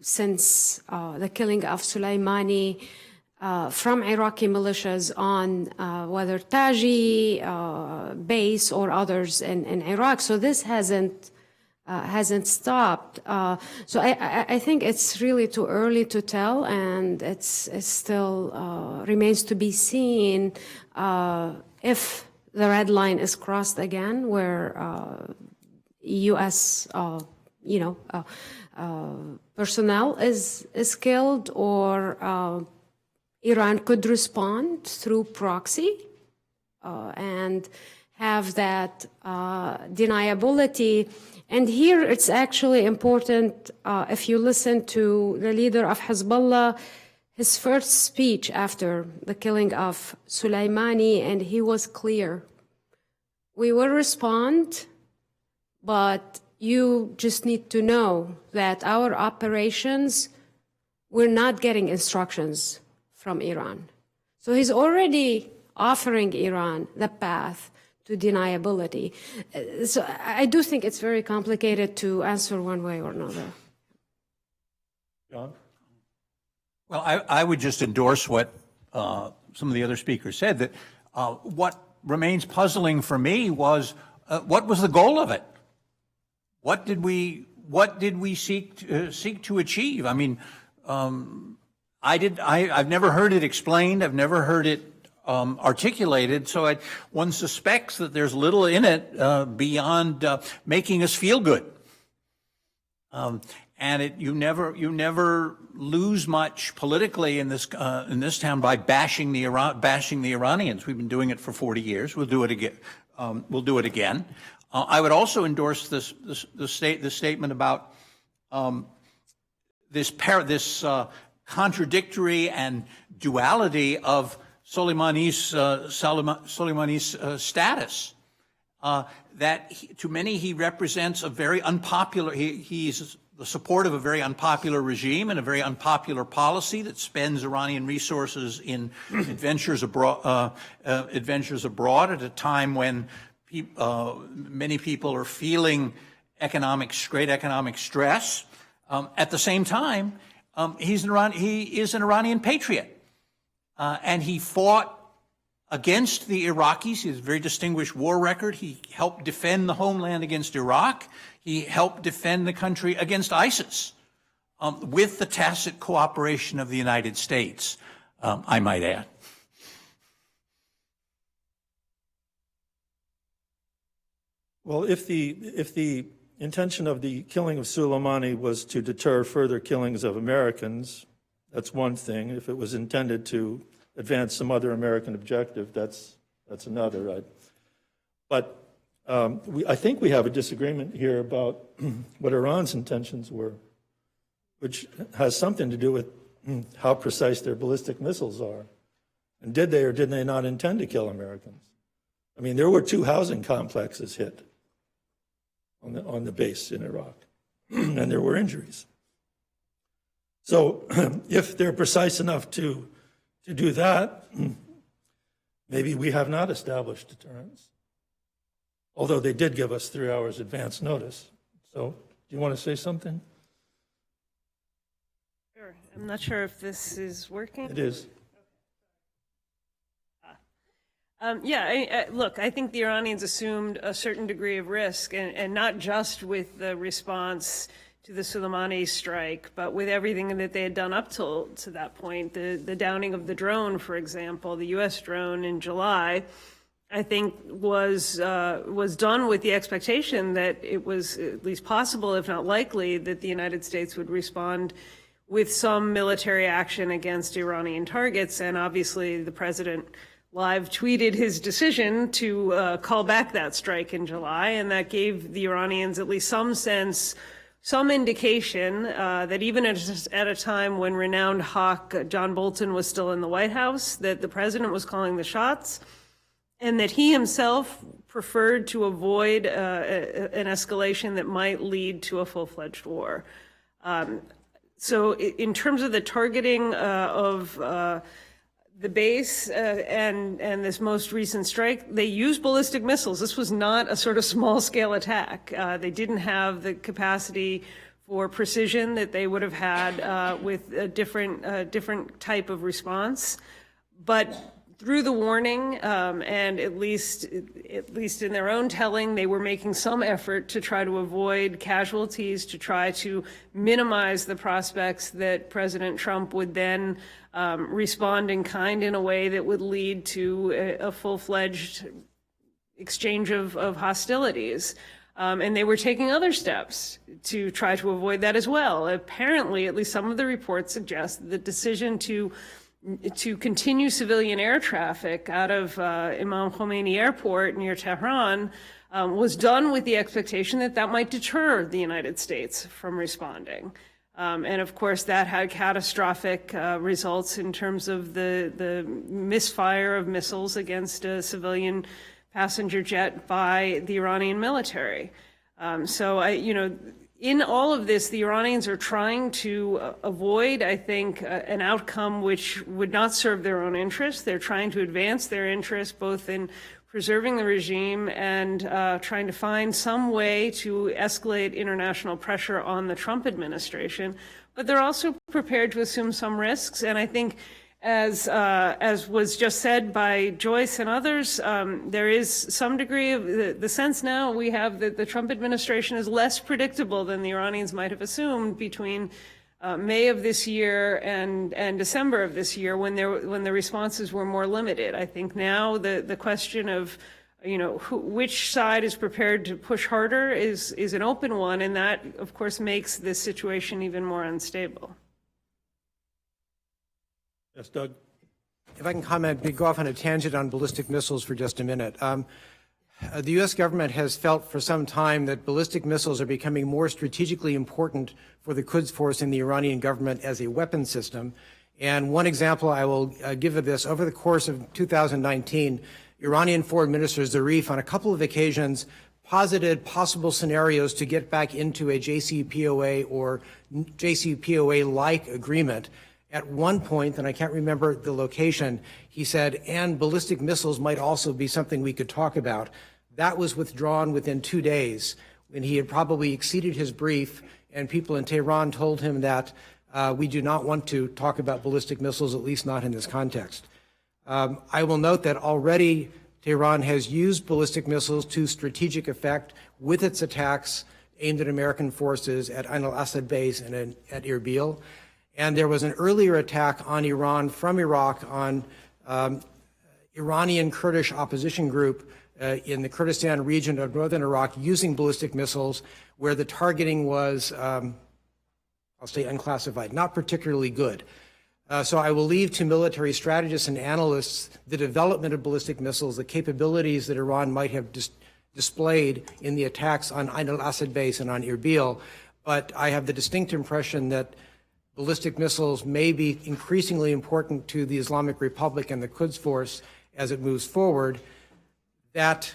since the killing of Soleimani from Iraqi militias on whether Taji base or others in Iraq. So this hasn't stopped. So I think it's really too early to tell, and it still remains to be seen if the red line is crossed again, where U.S. Personnel is killed, or Iran could respond through proxy and have that deniability. And here it's actually important, if you listen to the leader of Hezbollah, his first speech after the killing of Soleimani, and he was clear. We will respond, but you just need to know that our operations, we're not getting instructions from Iran. So he's already offering Iran the path to deniability. So I do think it's very complicated to answer one way or another. John? Well, I would just endorse what some of the other speakers said, that what remains puzzling for me was what was the goal of it? What did we seek to achieve? I mean, I've never heard it explained. I've never heard it articulated. So one suspects that there's little in it beyond making us feel good. And you never lose much politically in this town by bashing the Iranians. We've been doing it for 40 years. We'll do it again. I would also endorse the statement about this contradictory and duality of Soleimani's status. That to many he represents a very unpopular. He's the support of a very unpopular regime and a very unpopular policy that spends Iranian resources in adventures abroad at a time when many people are feeling great economic stress. At the same time, he is an Iranian patriot, and he fought against the Iraqis. He has a very distinguished war record. He helped defend the homeland against Iraq. He helped defend the country against ISIS with the tacit cooperation of the United States, I might add. Well, if the intention of the killing of Soleimani was to deter further killings of Americans, that's one thing. If it was intended to advance some other American objective, that's another. But I think we have a disagreement here about what Iran's intentions were, which has something to do with how precise their ballistic missiles are. And did they or did they not intend to kill Americans? I mean, there were 2 housing complexes hit on the base in Iraq, and there were injuries. So if they're precise enough to do that, maybe we have not established deterrence, although they did give us 3 hours advance notice. So do you want to say something? I'm not sure if this is working. It is. Look, I think the Iranians assumed a certain degree of risk, and not just with the response to the Soleimani strike, but with everything that they had done up to that point. The downing of the drone, for example, the U.S. drone in July, I think was done with the expectation that it was at least possible, if not likely, that the United States would respond with some military action against Iranian targets. And obviously the president live tweeted his decision to call back that strike in July, and that gave the Iranians at least some sense, some indication that even at a time when renowned hawk John Bolton was still in the White House, that the president was calling the shots, and that he himself preferred to avoid an escalation that might lead to a full-fledged war. So in terms of the targeting of the base and this most recent strike, they used ballistic missiles. This was not a sort of small-scale attack. They didn't have the capacity for precision that they would have had with a different type of response. But through the warning, and at least in their own telling, they were making some effort to try to avoid casualties, to try to minimize the prospects that President Trump would then respond in kind in a way that would lead to a full-fledged exchange of hostilities. And they were taking other steps to try to avoid that as well. Apparently, at least some of the reports suggest the decision to continue civilian air traffic out of Imam Khomeini Airport near Tehran was done with the expectation that that might deter the United States from responding. And of course, that had catastrophic results in terms of the misfire of missiles against a civilian passenger jet by the Iranian military. In all of this, the Iranians are trying to avoid, I think, an outcome which would not serve their own interests. They're trying to advance their interests both in preserving the regime and trying to find some way to escalate international pressure on the Trump administration. But they're also prepared to assume some risks. And I think, as was just said by Joyce and others, there is some degree of the sense now we have that the Trump administration is less predictable than the Iranians might have assumed between May of this year and December of this year, when the responses were more limited. I think now the question of which side is prepared to push harder is an open one, and that of course makes this situation even more unstable. Yes, Doug? If I can comment, go off on a tangent on ballistic missiles for just a minute. The U.S. government has felt for some time that ballistic missiles are becoming more strategically important for the Quds Force and the Iranian government as a weapon system. And one example I will give of this, over the course of 2019, Iranian Foreign Minister Zarif, on a couple of occasions, posited possible scenarios to get back into a JCPOA or JCPOA-like agreement. At one point, and I can't remember the location, he said, and ballistic missiles might also be something we could talk about. That was withdrawn within 2 days, when he had probably exceeded his brief, and people in Tehran told him that we do not want to talk about ballistic missiles, at least not in this context. I will note that already Tehran has used ballistic missiles to strategic effect with its attacks aimed at American forces at Ain al-Assad base and at Erbil. And there was an earlier attack on Iran from Iraq on Iranian Kurdish opposition group in the Kurdistan region of northern Iraq using ballistic missiles, where the targeting was, I'll say unclassified, not particularly good. So I will leave to military strategists and analysts the development of ballistic missiles, the capabilities that Iran might have displayed in the attacks on Ain al-Assad base and on Erbil. But I have the distinct impression that ballistic missiles may be increasingly important to the Islamic Republic and the Quds Force as it moves forward. That,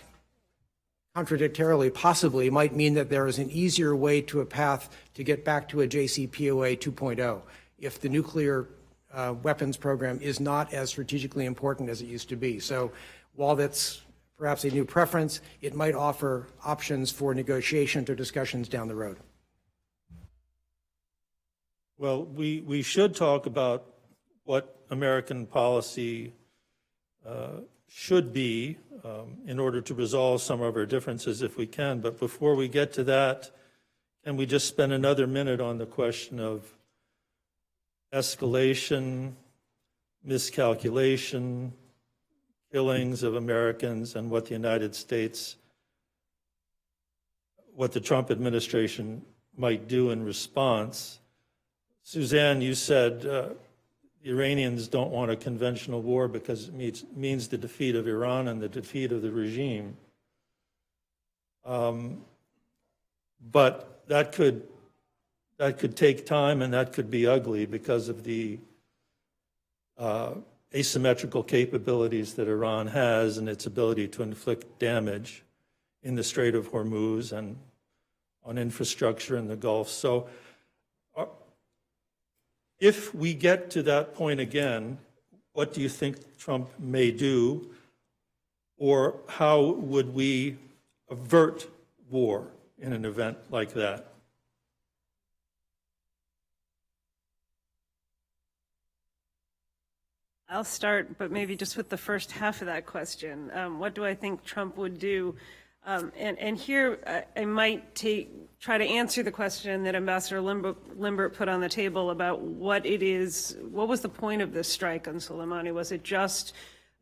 contradictorily, possibly might mean that there is an easier way to a path to get back to a JCPOA 2.0 if the nuclear weapons program is not as strategically important as it used to be. So while that's perhaps a new preference, it might offer options for negotiations or discussions down the road. Well, we should talk about what American policy should be in order to resolve some of our differences if we can. But before we get to that, can we just spend another minute on the question of escalation, miscalculation, killings of Americans, and what the United States, what the Trump administration might do in response? Suzanne, you said the Iranians don't want a conventional war because it means the defeat of Iran and the defeat of the regime. But that could take time, and that could be ugly because of the asymmetrical capabilities that Iran has and its ability to inflict damage in the Strait of Hormuz and on infrastructure in the Gulf. So if we get to that point again, what do you think Trump may do, or how would we avert war in an event like that? I'll start, but maybe just with the first half of that question. What do I think Trump would do? And here I might try to answer the question that Ambassador Limbert put on the table about what was the point of this strike on Soleimani? Was it just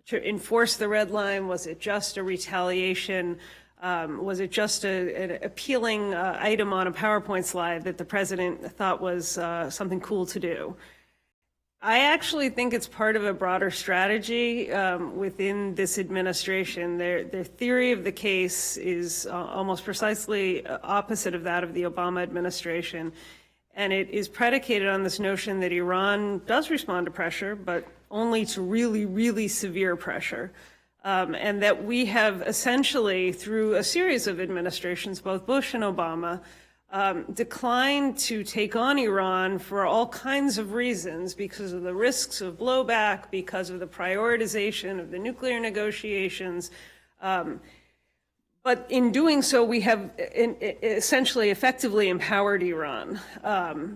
to enforce the red line? Was it just a retaliation? Was it just an appealing item on a PowerPoint slide that the president thought was something cool to do? I actually think it's part of a broader strategy within this administration. Their theory of the case is almost precisely opposite of that of the Obama administration. And it is predicated on this notion that Iran does respond to pressure, but only to really, really severe pressure. And that we have essentially, through a series of administrations, both Bush and Obama, declined to take on Iran for all kinds of reasons, because of the risks of blowback, because of the prioritization of the nuclear negotiations. But in doing so, we have essentially effectively empowered Iran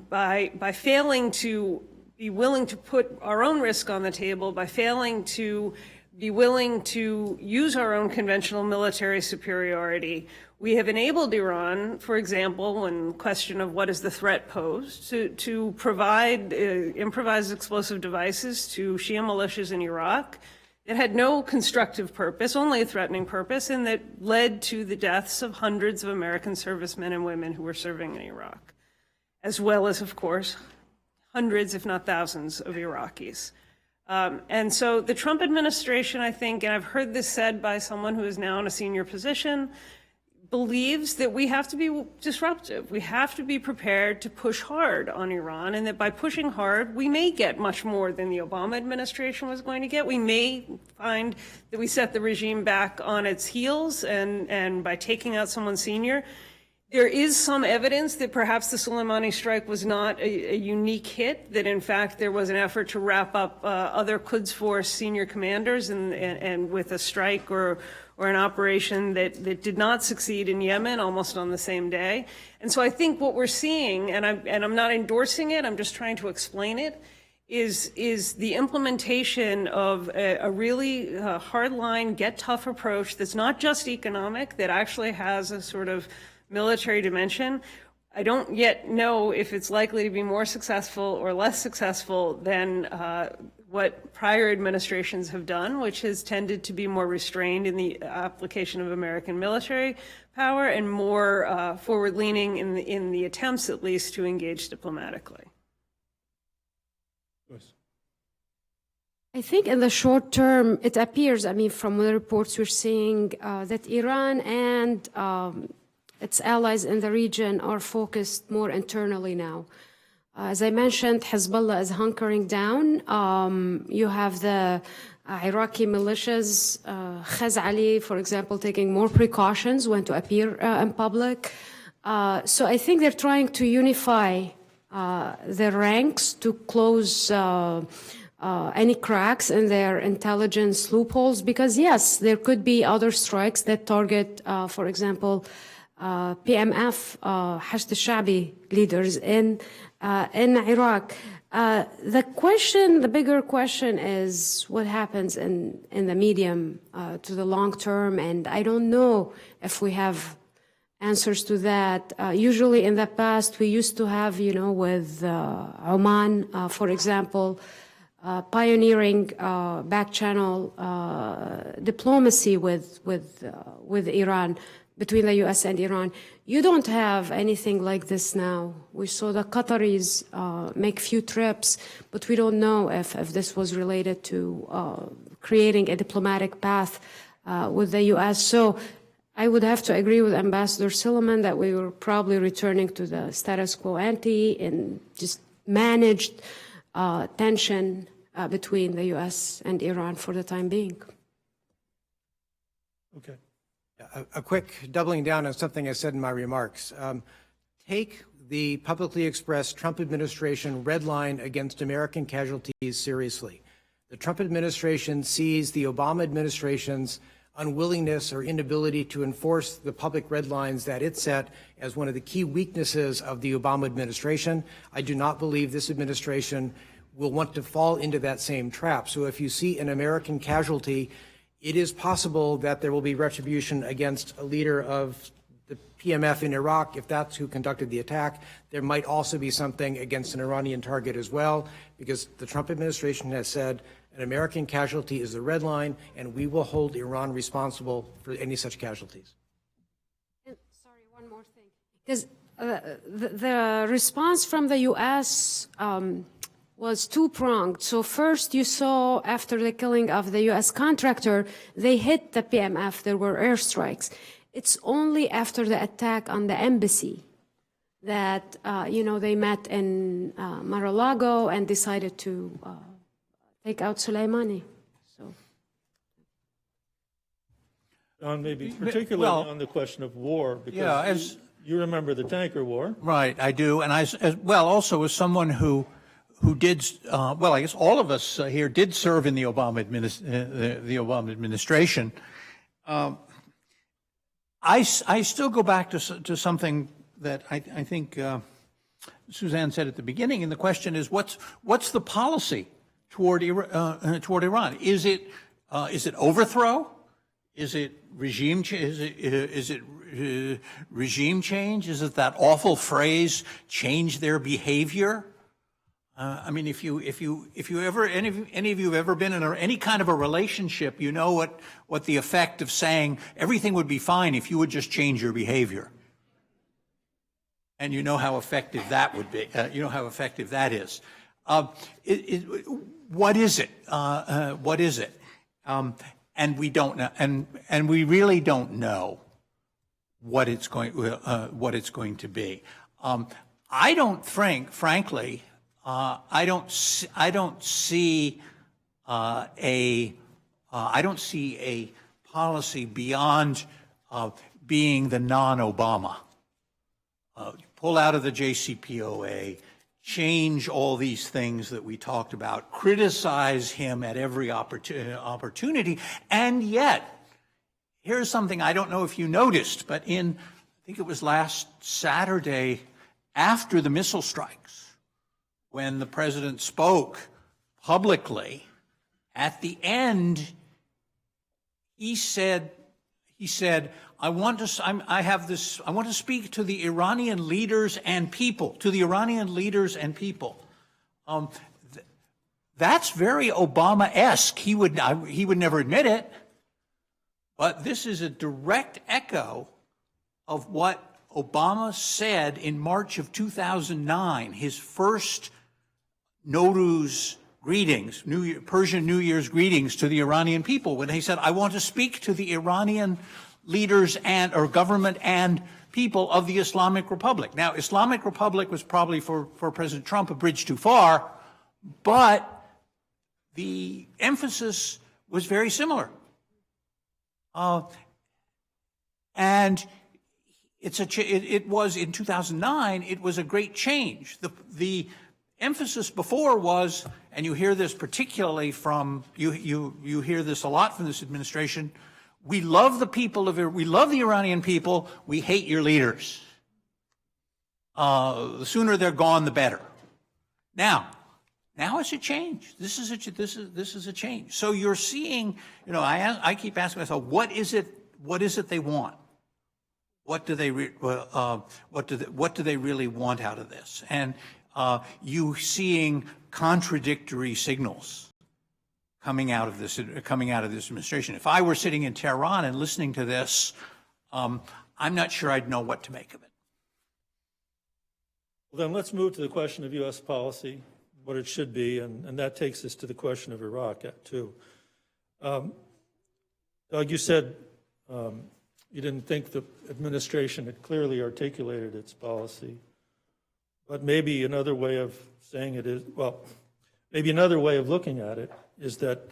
by failing to be willing to put our own risk on the table, by failing to be willing to use our own conventional military superiority. We have enabled Iran, for example, in question of what is the threat posed, to provide improvised explosive devices to Shia militias in Iraq that had no constructive purpose, only a threatening purpose, and that led to the deaths of hundreds of American servicemen and women who were serving in Iraq, as well as, of course, hundreds, if not thousands, of Iraqis. And so the Trump administration, I think, and I've heard this said by someone who is now in a senior position, believes that we have to be disruptive. We have to be prepared to push hard on Iran, and that by pushing hard, we may get much more than the Obama administration was going to get. We may find that we set the regime back on its heels, and by taking out someone senior. There is some evidence that perhaps the Soleimani strike was not a unique hit, that in fact there was an effort to wrap up other Quds Force senior commanders and with a strike or an operation that did not succeed in Yemen almost on the same day. And so I think what we're seeing, and I'm not endorsing it, I'm just trying to explain it, is the implementation of a really hardline, get tough approach that's not just economic, that actually has a sort of military dimension. I don't yet know if it's likely to be more successful or less successful than what prior administrations have done, which has tended to be more restrained in the application of American military power and more forward-leaning in the attempts, at least, to engage diplomatically. I think in the short term, it appears, I mean, from the reports we're seeing, that Iran and its allies in the region are focused more internally now. As I mentioned, Hezbollah is hunkering down. You have the Iraqi militias, Khazali, for example, taking more precautions when to appear in public. So I think they're trying to unify their ranks to close any cracks in their intelligence loopholes, because yes, there could be other strikes that target, for example, PMF, Hashd al-Sha'bi leaders in in Iraq. The bigger question is what happens in the medium to the long term, and I don't know if we have answers to that. Usually in the past, we used to have, with Oman, for example, pioneering back-channel diplomacy with Iran, between the U.S. and Iran. You don't have anything like this now. We saw the Qataris make few trips, but we don't know if this was related to creating a diplomatic path with the U.S. So I would have to agree with Ambassador Silliman that we were probably returning to the status quo ante and just managed tension between the U.S. and Iran for the time being. Okay. A quick doubling down on something I said in my remarks. Take the publicly expressed Trump administration red line against American casualties seriously. The Trump administration sees the Obama administration's unwillingness or inability to enforce the public red lines that it set as one of the key weaknesses of the Obama administration. I do not believe this administration will want to fall into that same trap. So if you see an American casualty, it is possible that there will be retribution against a leader of the PMF in Iraq, if that's who conducted the attack. There might also be something against an Iranian target as well, because the Trump administration has said an American casualty is the red line, and we will hold Iran responsible for any such casualties. And, sorry, one more thing. Because the response from the U.S. Was two-pronged. So first you saw after the killing of the U.S. contractor, they hit the PMF, there were airstrikes. It's only after the attack on the embassy that, they met in Mar-a-Lago and decided to take out Soleimani. So. John, maybe particularly on the question of war, because you remember the tanker war. Right, I do. And also as someone who did, I guess all of us here did serve in the Obama administration. I still go back to something that I think Suzanne said at the beginning, and the question is, what's the policy toward Iran? Is it overthrow? Is it regime change? Is it regime change? Is it that awful phrase, change their behavior? I mean, if you ever, any of you have ever been in any kind of a relationship, you know what the effect of saying everything would be fine if you would just change your behavior. And you know how effective that would be. You know how effective that is. What is it? What is it? And we don't know, and we really don't know what it's going to be. I don't think, frankly. I don't see a policy beyond being the non-Obama. Pull out of the JCPOA, change all these things that we talked about, criticize him at every opportunity, and yet, here's something I don't know if you noticed, but I think it was last Saturday after the missile strikes, when the president spoke publicly, at the end, he said, I want to speak to the Iranian leaders and people, That's very Obama-esque. He would never admit it, but this is a direct echo of what Obama said in March of 2009, his first Nowruz greetings, Persian New Year's greetings to the Iranian people, when he said, I want to speak to the Iranian leaders or government and people of the Islamic Republic. Now, Islamic Republic was probably for President Trump a bridge too far, but the emphasis was very similar. And it was in 2009, it was a great change. The emphasis before was, and you hear this particularly from, you hear this a lot from this administration, we love the Iranian people, we hate your leaders. The sooner they're gone, the better. Now it's a change. This is a change. So you're seeing, I keep asking myself, what is it they want? What do they really want out of this? And you seeing contradictory signals coming out of this administration. If I were sitting in Tehran and listening to this, I'm not sure I'd know what to make of it. Well, then let's move to the question of U.S. policy, what it should be, and that takes us to the question of Iraq, too. Doug, you said you didn't think the administration had clearly articulated its policy, but maybe another way of saying it is, well, maybe another way of looking at it is that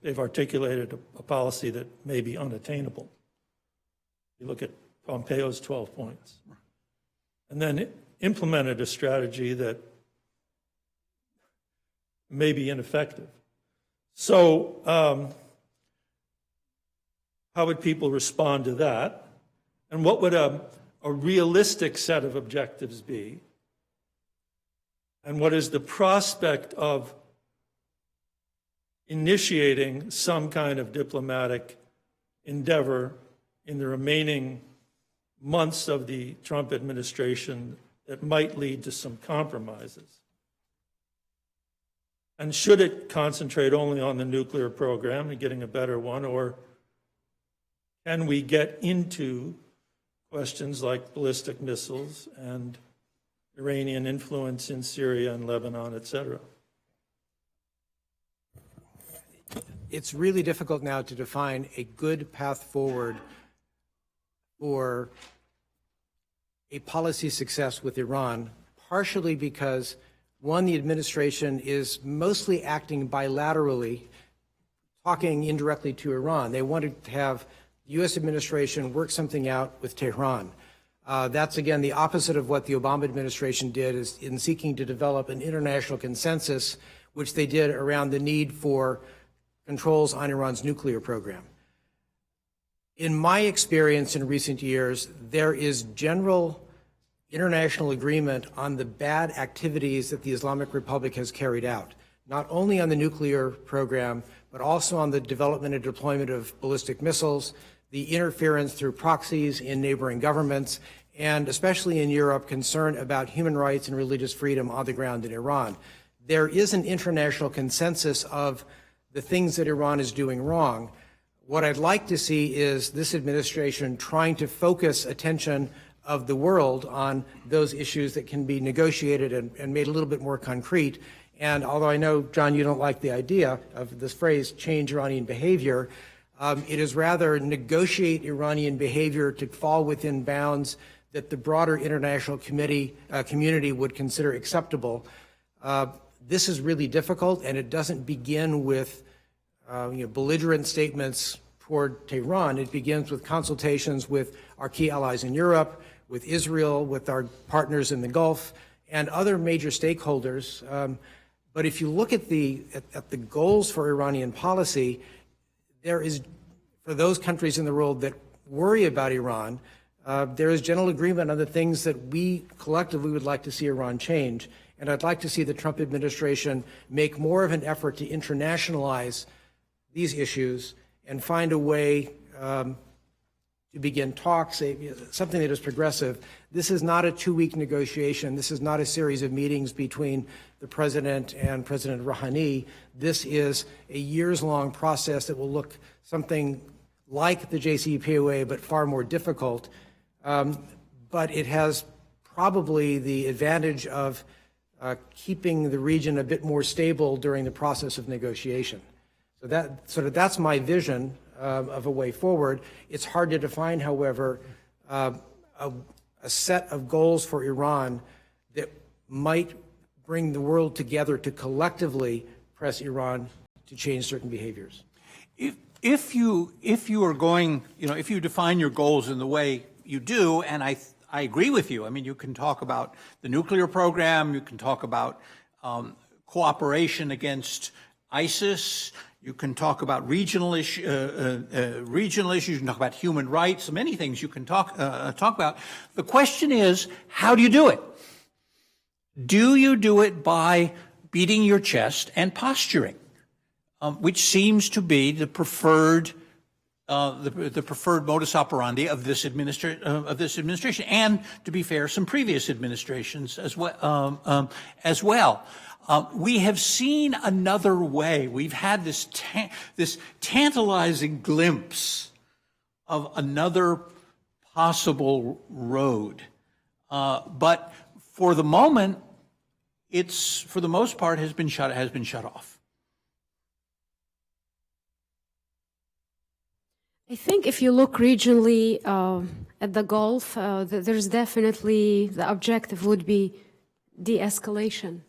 they've articulated a policy that may be unattainable. You look at Pompeo's 12 points, and then implemented a strategy that may be ineffective. So how would people respond to that? And what would a realistic set of objectives be? And what is the prospect of initiating some kind of diplomatic endeavor in the remaining months of the Trump administration that might lead to some compromises? And should it concentrate only on the nuclear program and getting a better one, or can we get into questions like ballistic missiles and Iranian influence in Syria and Lebanon, et cetera? It's really difficult now to define a good path forward for a policy success with Iran, partially because, one, the administration is mostly acting bilaterally, talking indirectly to Iran. They wanted to have the U.S. administration work something out with Tehran. That's, again, the opposite of what the Obama administration did is in seeking to develop an international consensus, which they did around the need for controls on Iran's nuclear program. In my experience in recent years, there is general international agreement on the bad activities that the Islamic Republic has carried out, not only on the nuclear program, but also on the development and deployment of ballistic missiles, the interference through proxies in neighboring governments, and especially in Europe, concern about human rights and religious freedom on the ground in Iran. There is an international consensus of the things that Iran is doing wrong. What I'd like to see is this administration trying to focus attention of the world on those issues that can be negotiated and made a little bit more concrete. And although I know, John, you don't like the idea of this phrase, change Iranian behavior, it is rather negotiate Iranian behavior to fall within bounds that the broader international community would consider acceptable. This is really difficult, and it doesn't begin with belligerent statements toward Tehran. It begins with consultations with our key allies in Europe, with Israel, with our partners in the Gulf, and other major stakeholders. But if you look at the goals for Iranian policy, there is, for those countries in the world that worry about Iran, there is general agreement on the things that we collectively would like to see Iran change. And I'd like to see the Trump administration make more of an effort to internationalize these issues and find a way to begin talks, something that is progressive. This is not a two-week negotiation. This is not a series of meetings between the president and President Rouhani. This is a years-long process that will look something like the JCPOA, but far more difficult. But it has probably the advantage of keeping the region a bit more stable during the process of negotiation. So that's my vision of a way forward. It's hard to define, however, a set of goals for Iran that might bring the world together to collectively press Iran to change certain behaviors. If you are going, if you define your goals in the way you do, and I agree with you. I mean, you can talk about the nuclear program, you can talk about cooperation against ISIS, you can talk about regional issues, you can talk about human rights, many things you can talk about. The question is, how do you do it? Do you do it by beating your chest and posturing, which seems to be the preferred modus operandi of this administration, and to be fair, some previous administrations as well. We have seen another way. We've had this tantalizing glimpse of another possible road, but for the moment, it's for the most part has been shut off. I think if you look regionally at the Gulf, there's definitely the objective would be de-escalation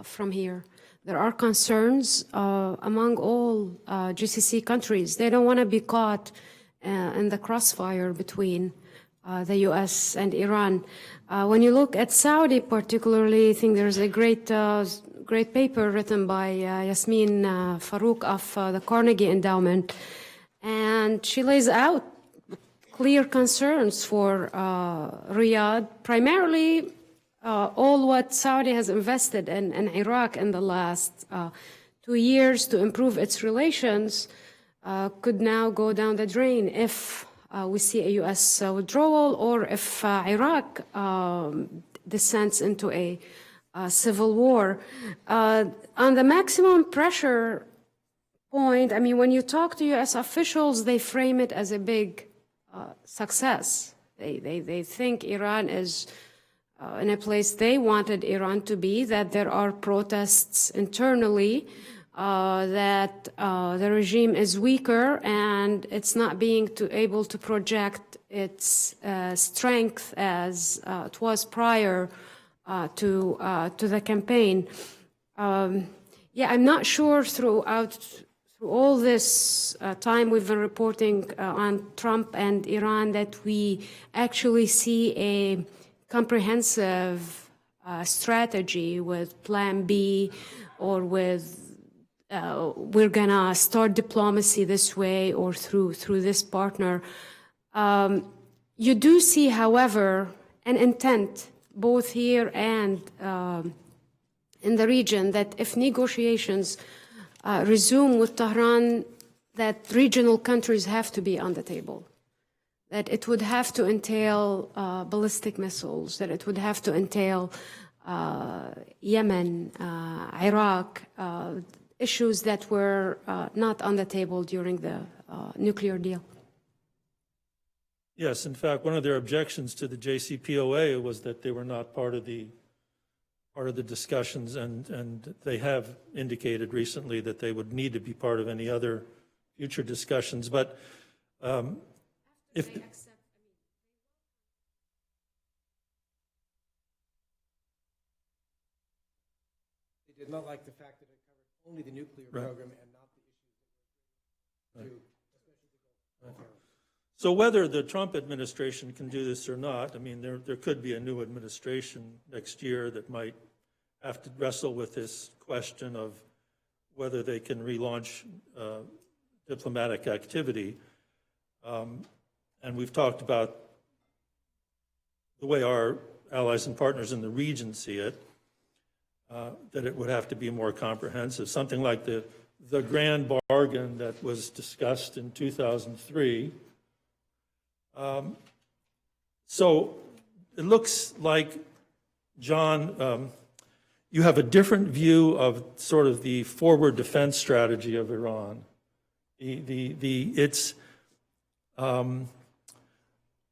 from here. There are concerns among all GCC countries. They don't want to be caught in the crossfire between the U.S. and Iran. When you look at Saudi particularly, I think there's a great paper written by Yasmin Farouk of the Carnegie Endowment, and she lays out clear concerns for Riyadh, primarily all what Saudi has invested in Iraq in the last 2 years to improve its relations could now go down the drain if we see a U.S. withdrawal, or if Iraq descends into a civil war. On the maximum pressure point, I mean, when you talk to U.S. officials, they frame it as a big success. They think Iran is in a place they wanted Iran to be, that there are protests internally, that the regime is weaker and it's not being able to project its strength as it was prior to the campaign. Yeah, I'm not sure through all this time we've been reporting on Trump and Iran that we actually see a comprehensive strategy with Plan B, or with we're gonna start diplomacy this way or through this partner. You do see, however, an intent both here and in the region that if negotiations resume with Tehran, that regional countries have to be on the table, that it would have to entail ballistic missiles, that it would have to entail Yemen, Iraq, issues that were not on the table during the nuclear deal. Yes, in fact, one of their objections to the JCPOA was that they were not part of the discussions, and they have indicated recently that they would need to be part of any other future discussions. But if They did not like the fact that it covered only the nuclear program and not the issues that were So whether the Trump administration can do this or not, I mean, there could be a new administration next year that might have to wrestle with this question of whether they can relaunch diplomatic activity. And we've talked about the way our allies and partners in the region see it, that it would have to be more comprehensive. Something like the grand bargain that was discussed in 2003. So it looks like, John, you have a different view of sort of the forward defense strategy of Iran, its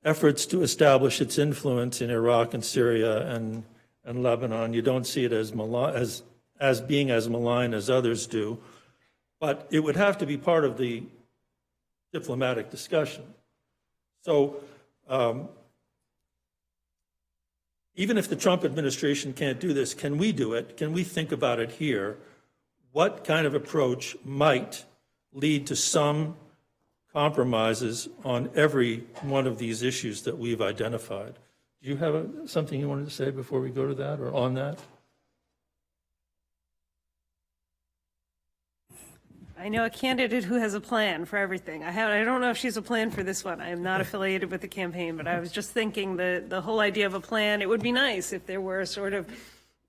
efforts to establish its influence in Iraq and Syria and Lebanon. You don't see it as being as malign as others do, but it would have to be part of the diplomatic discussion. So even if the Trump administration can't do this, can we do it? Can we think about it here? What kind of approach might lead to some compromises on every one of these issues that we've identified? Do you have something you wanted to say before we go to that, or on that? I know a candidate who has a plan for everything. I don't know if she's a plan for this one. I am not affiliated with the campaign, but I was just thinking the whole idea of a plan, it would be nice if there were sort of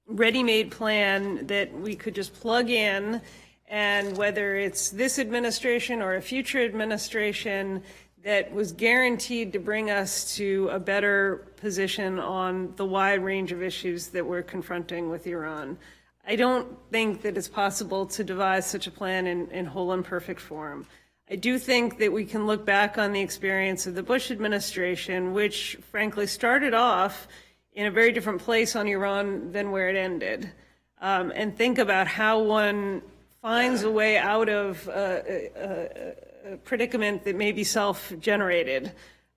ready-made plan that we could just plug in, and whether it's this administration or a future administration, that was guaranteed to bring us to a better position on the wide range of issues that we're confronting with Iran. I don't think that it's possible to devise such a plan in whole and perfect form. I do think that we can look back on the experience of the Bush administration, which frankly started off in a very different place on Iran than where it ended, and think about how one finds a way out of a predicament that may be self-generated.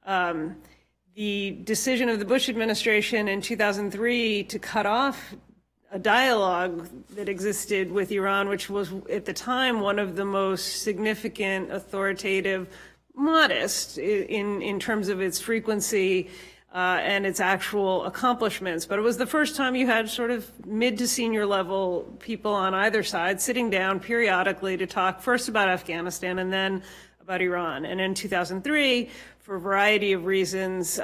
The decision of the Bush administration in 2003 to cut off a dialogue that existed with Iran, which was at the time one of the most significant, authoritative, modest in terms of its frequency and its actual accomplishments. But it was the first time you had sort of mid to senior level people on either side sitting down periodically to talk first about Afghanistan and then about Iran. And in 2003, for a variety of reasons,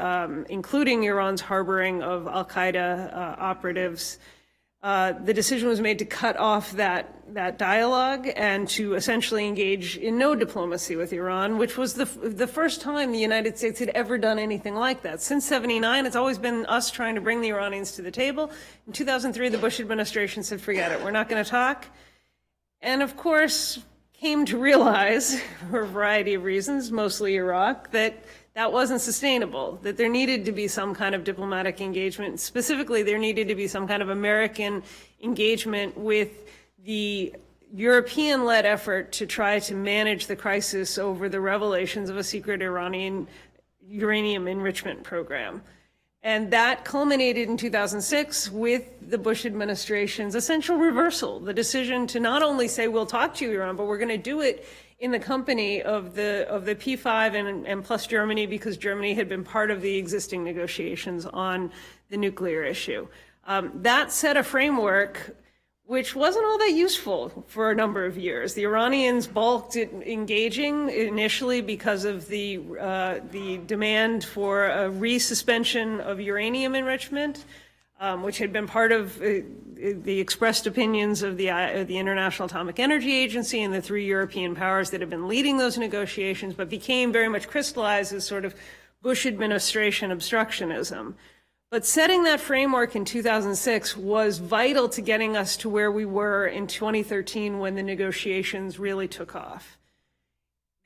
including Iran's harboring of al-Qaeda operatives, the decision was made to cut off that dialogue and to essentially engage in no diplomacy with Iran, which was the first time the United States had ever done anything like that. Since '79, it's always been us trying to bring the Iranians to the table. In 2003, the Bush administration said, forget it, we're not going to talk. And of course, came to realize, for a variety of reasons, mostly Iraq, that that wasn't sustainable, that there needed to be some kind of diplomatic engagement. Specifically, there needed to be some kind of American engagement with the European-led effort to try to manage the crisis over the revelations of a secret Iranian uranium enrichment program. And that culminated in 2006 with the Bush administration's essential reversal, the decision to not only say, we'll talk to Iran, but we're going to do it in the company of the P5 and plus Germany, because Germany had been part of the existing negotiations on the nuclear issue. That set a framework which wasn't all that useful for a number of years. The Iranians balked at engaging initially because of the demand for a resuspension of uranium enrichment, which had been part of the expressed opinions of the International Atomic Energy Agency and the three European powers that have been leading those negotiations, but became very much crystallized as sort of Bush administration obstructionism. But setting that framework in 2006 was vital to getting us to where we were in 2013 when the negotiations really took off.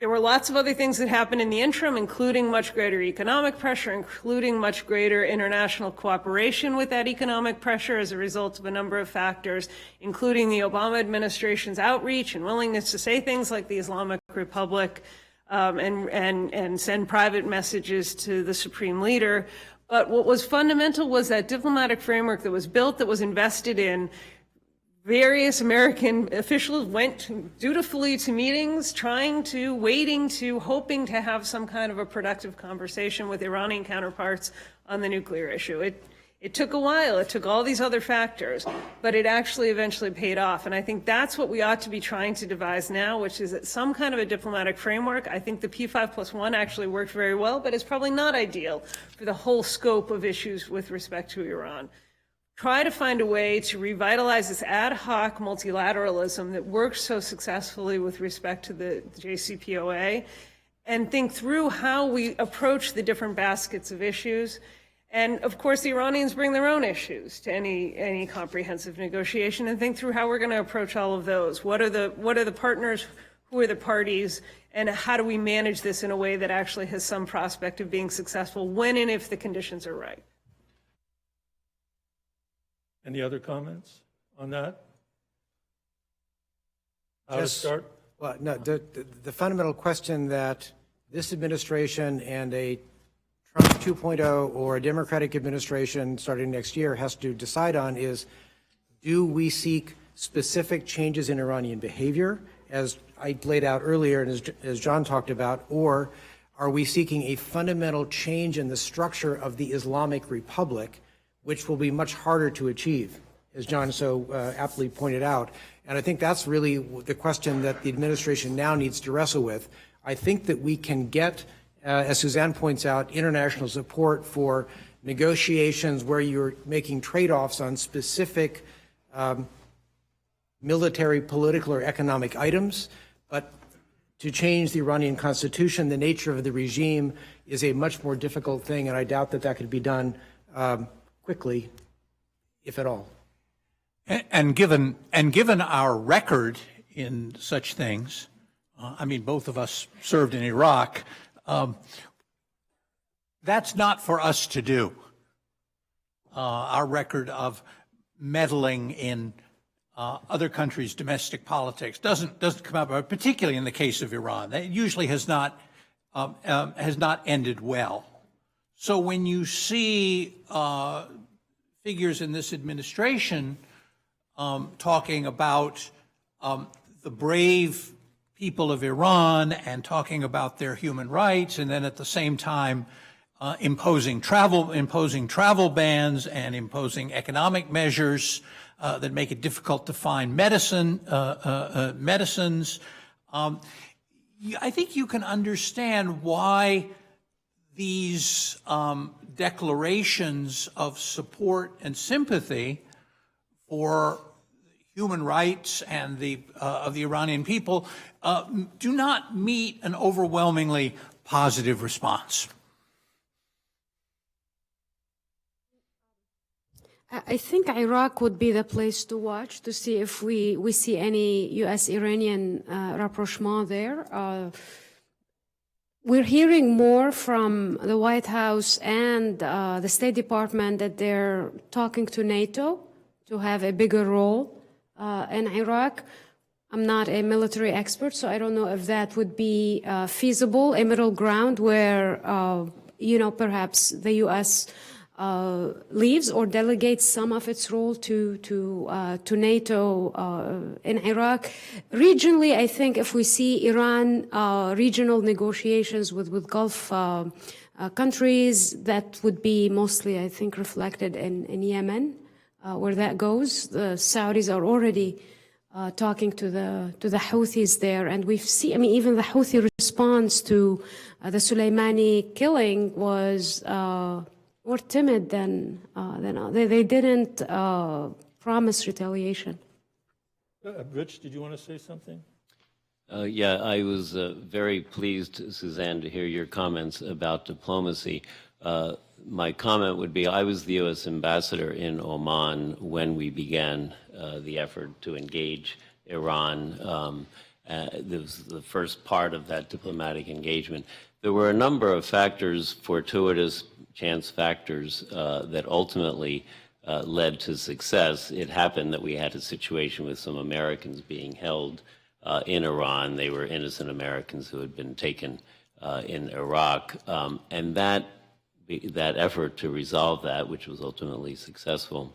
There were lots of other things that happened in the interim, including much greater economic pressure, including much greater international cooperation with that economic pressure as a result of a number of factors, including the Obama administration's outreach and willingness to say things like the Islamic Republic and send private messages to the supreme leader. But what was fundamental was that diplomatic framework that was built, that was invested in. Various American officials went dutifully to meetings, waiting to, hoping to have some kind of a productive conversation with Iranian counterparts on the nuclear issue. It took a while, it took all these other factors, but it actually eventually paid off. And I think that's what we ought to be trying to devise now, which is some kind of a diplomatic framework. I think the P5+1 actually worked very well, but it's probably not ideal for the whole scope of issues with respect to Iran. Try to find a way to revitalize this ad hoc multilateralism that works so successfully with respect to the JCPOA, and think through how we approach the different baskets of issues. And of course, the Iranians bring their own issues to any comprehensive negotiation, and think through how we're going to approach all of those. What are the partners? Who are the parties? And how do we manage this in a way that actually has some prospect of being successful when and if the conditions are right? Any other comments on that? How to start? Well, no, the fundamental question that this administration and a Trump 2.0 or a Democratic administration starting next year has to decide on is, do we seek specific changes in Iranian behavior, as I laid out earlier and as John talked about, or are we seeking a fundamental change in the structure of the Islamic Republic, which will be much harder to achieve, as John so aptly pointed out. And I think that's really the question that the administration now needs to wrestle with. I think that we can get, as Suzanne points out, international support for negotiations where you're making trade-offs on specific military, political, or economic items. But to change the Iranian constitution, the nature of the regime is a much more difficult thing, and I doubt that that could be done quickly, if at all. And given our record in such things, I mean, both of us served in Iraq, that's not for us to do. Our record of meddling in other countries' domestic politics doesn't come up, particularly in the case of Iran. That usually has not ended well. So when you see figures in this administration talking about the brave people of Iran and talking about their human rights, and then at the same time imposing travel bans and imposing economic measures that make it difficult to find medicines. I think you can understand why these declarations of support and sympathy for human rights and of the Iranian people do not meet an overwhelmingly positive response. I think Iraq would be the place to watch to see if we see any U.S.-Iranian rapprochement there. We're hearing more from the White House and the State Department that they're talking to NATO to have a bigger role in Iraq. I'm not a military expert, so I don't know if that would be feasible, a middle ground where, perhaps the U.S. Leaves or delegates some of its role to NATO in Iraq. Regionally, I think if we see Iran regional negotiations with Gulf countries, that would be mostly, I think, reflected in Yemen, where that goes. The Saudis are already talking to the Houthis there, and we've seen. I mean, even the Houthi response to the Soleimani killing was more timid than they didn't promise retaliation. Rich, did you want to say something? Yeah, I was very pleased, Suzanne, to hear your comments about diplomacy. My comment would be, I was the U.S. ambassador in Oman when we began the effort to engage Iran. This was the first part of that diplomatic engagement. There were a number of factors, fortuitous chance factors, that ultimately led to success. It happened that we had a situation with some Americans being held in Iran. They were innocent Americans who had been taken in Iraq. And that effort to resolve that, which was ultimately successful,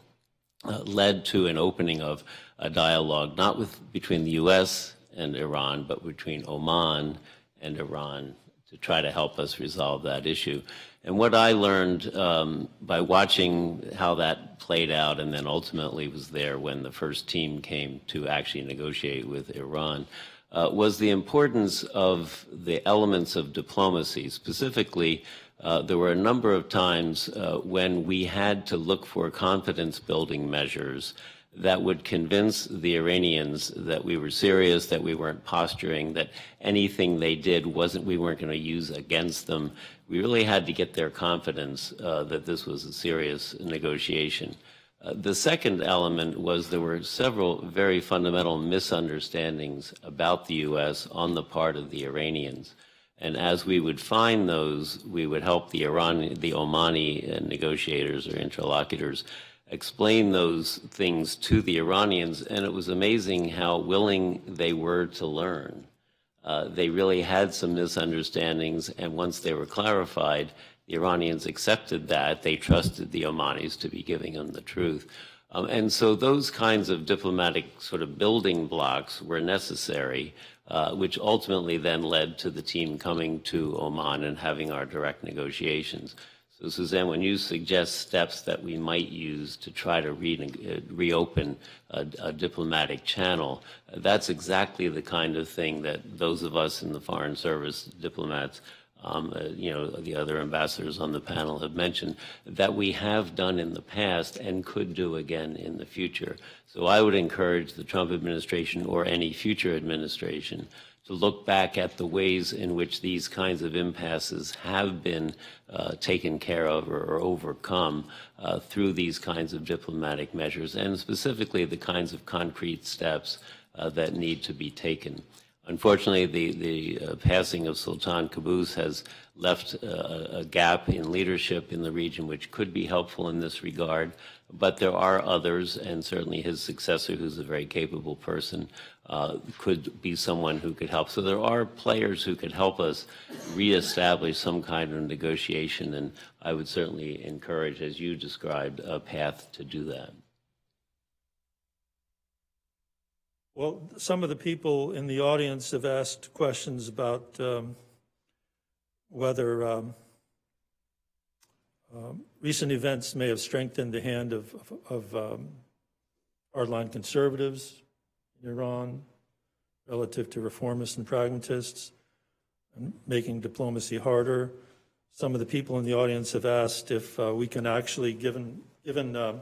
led to an opening of a dialogue, not between the U.S. and Iran, but between Oman and Iran, to try to help us resolve that issue. And what I learned by watching how that played out, and then ultimately was there when the first team came to actually negotiate with Iran, was the importance of the elements of diplomacy. Specifically, there were a number of times when we had to look for confidence-building measures that would convince the Iranians that we were serious, that we weren't posturing, that anything they did we weren't going to use against them. We really had to get their confidence that this was a serious negotiation. The second element was there were several very fundamental misunderstandings about the U.S. on the part of the Iranians. And as we would find those, we would help the Omani negotiators or interlocutors explain those things to the Iranians, and it was amazing how willing they were to learn. They really had some misunderstandings, and once they were clarified, the Iranians accepted that. They trusted the Omanis to be giving them the truth. And so those kinds of diplomatic sort of building blocks were necessary, which ultimately then led to the team coming to Oman and having our direct negotiations. So, Suzanne, when you suggest steps that we might use to try to reopen a diplomatic channel, that's exactly the kind of thing that those of us in the Foreign Service diplomats the other ambassadors on the panel have mentioned, that we have done in the past and could do again in the future. So I would encourage the Trump administration or any future administration to look back at the ways in which these kinds of impasses have been taken care of or overcome through these kinds of diplomatic measures, and specifically the kinds of concrete steps that need to be taken. Unfortunately, the passing of Sultan Qaboos has left a gap in leadership in the region which could be helpful in this regard, but there are others, and certainly his successor, who's a very capable person, could be someone who could help. So there are players who could help us reestablish some kind of negotiation, and I would certainly encourage, as you described, a path to do that. Well, some of the people in the audience have asked questions about whether recent events may have strengthened the hand of hardline conservatives in Iran relative to reformists and pragmatists, and making diplomacy harder. Some of the people in the audience have asked if we can actually, given the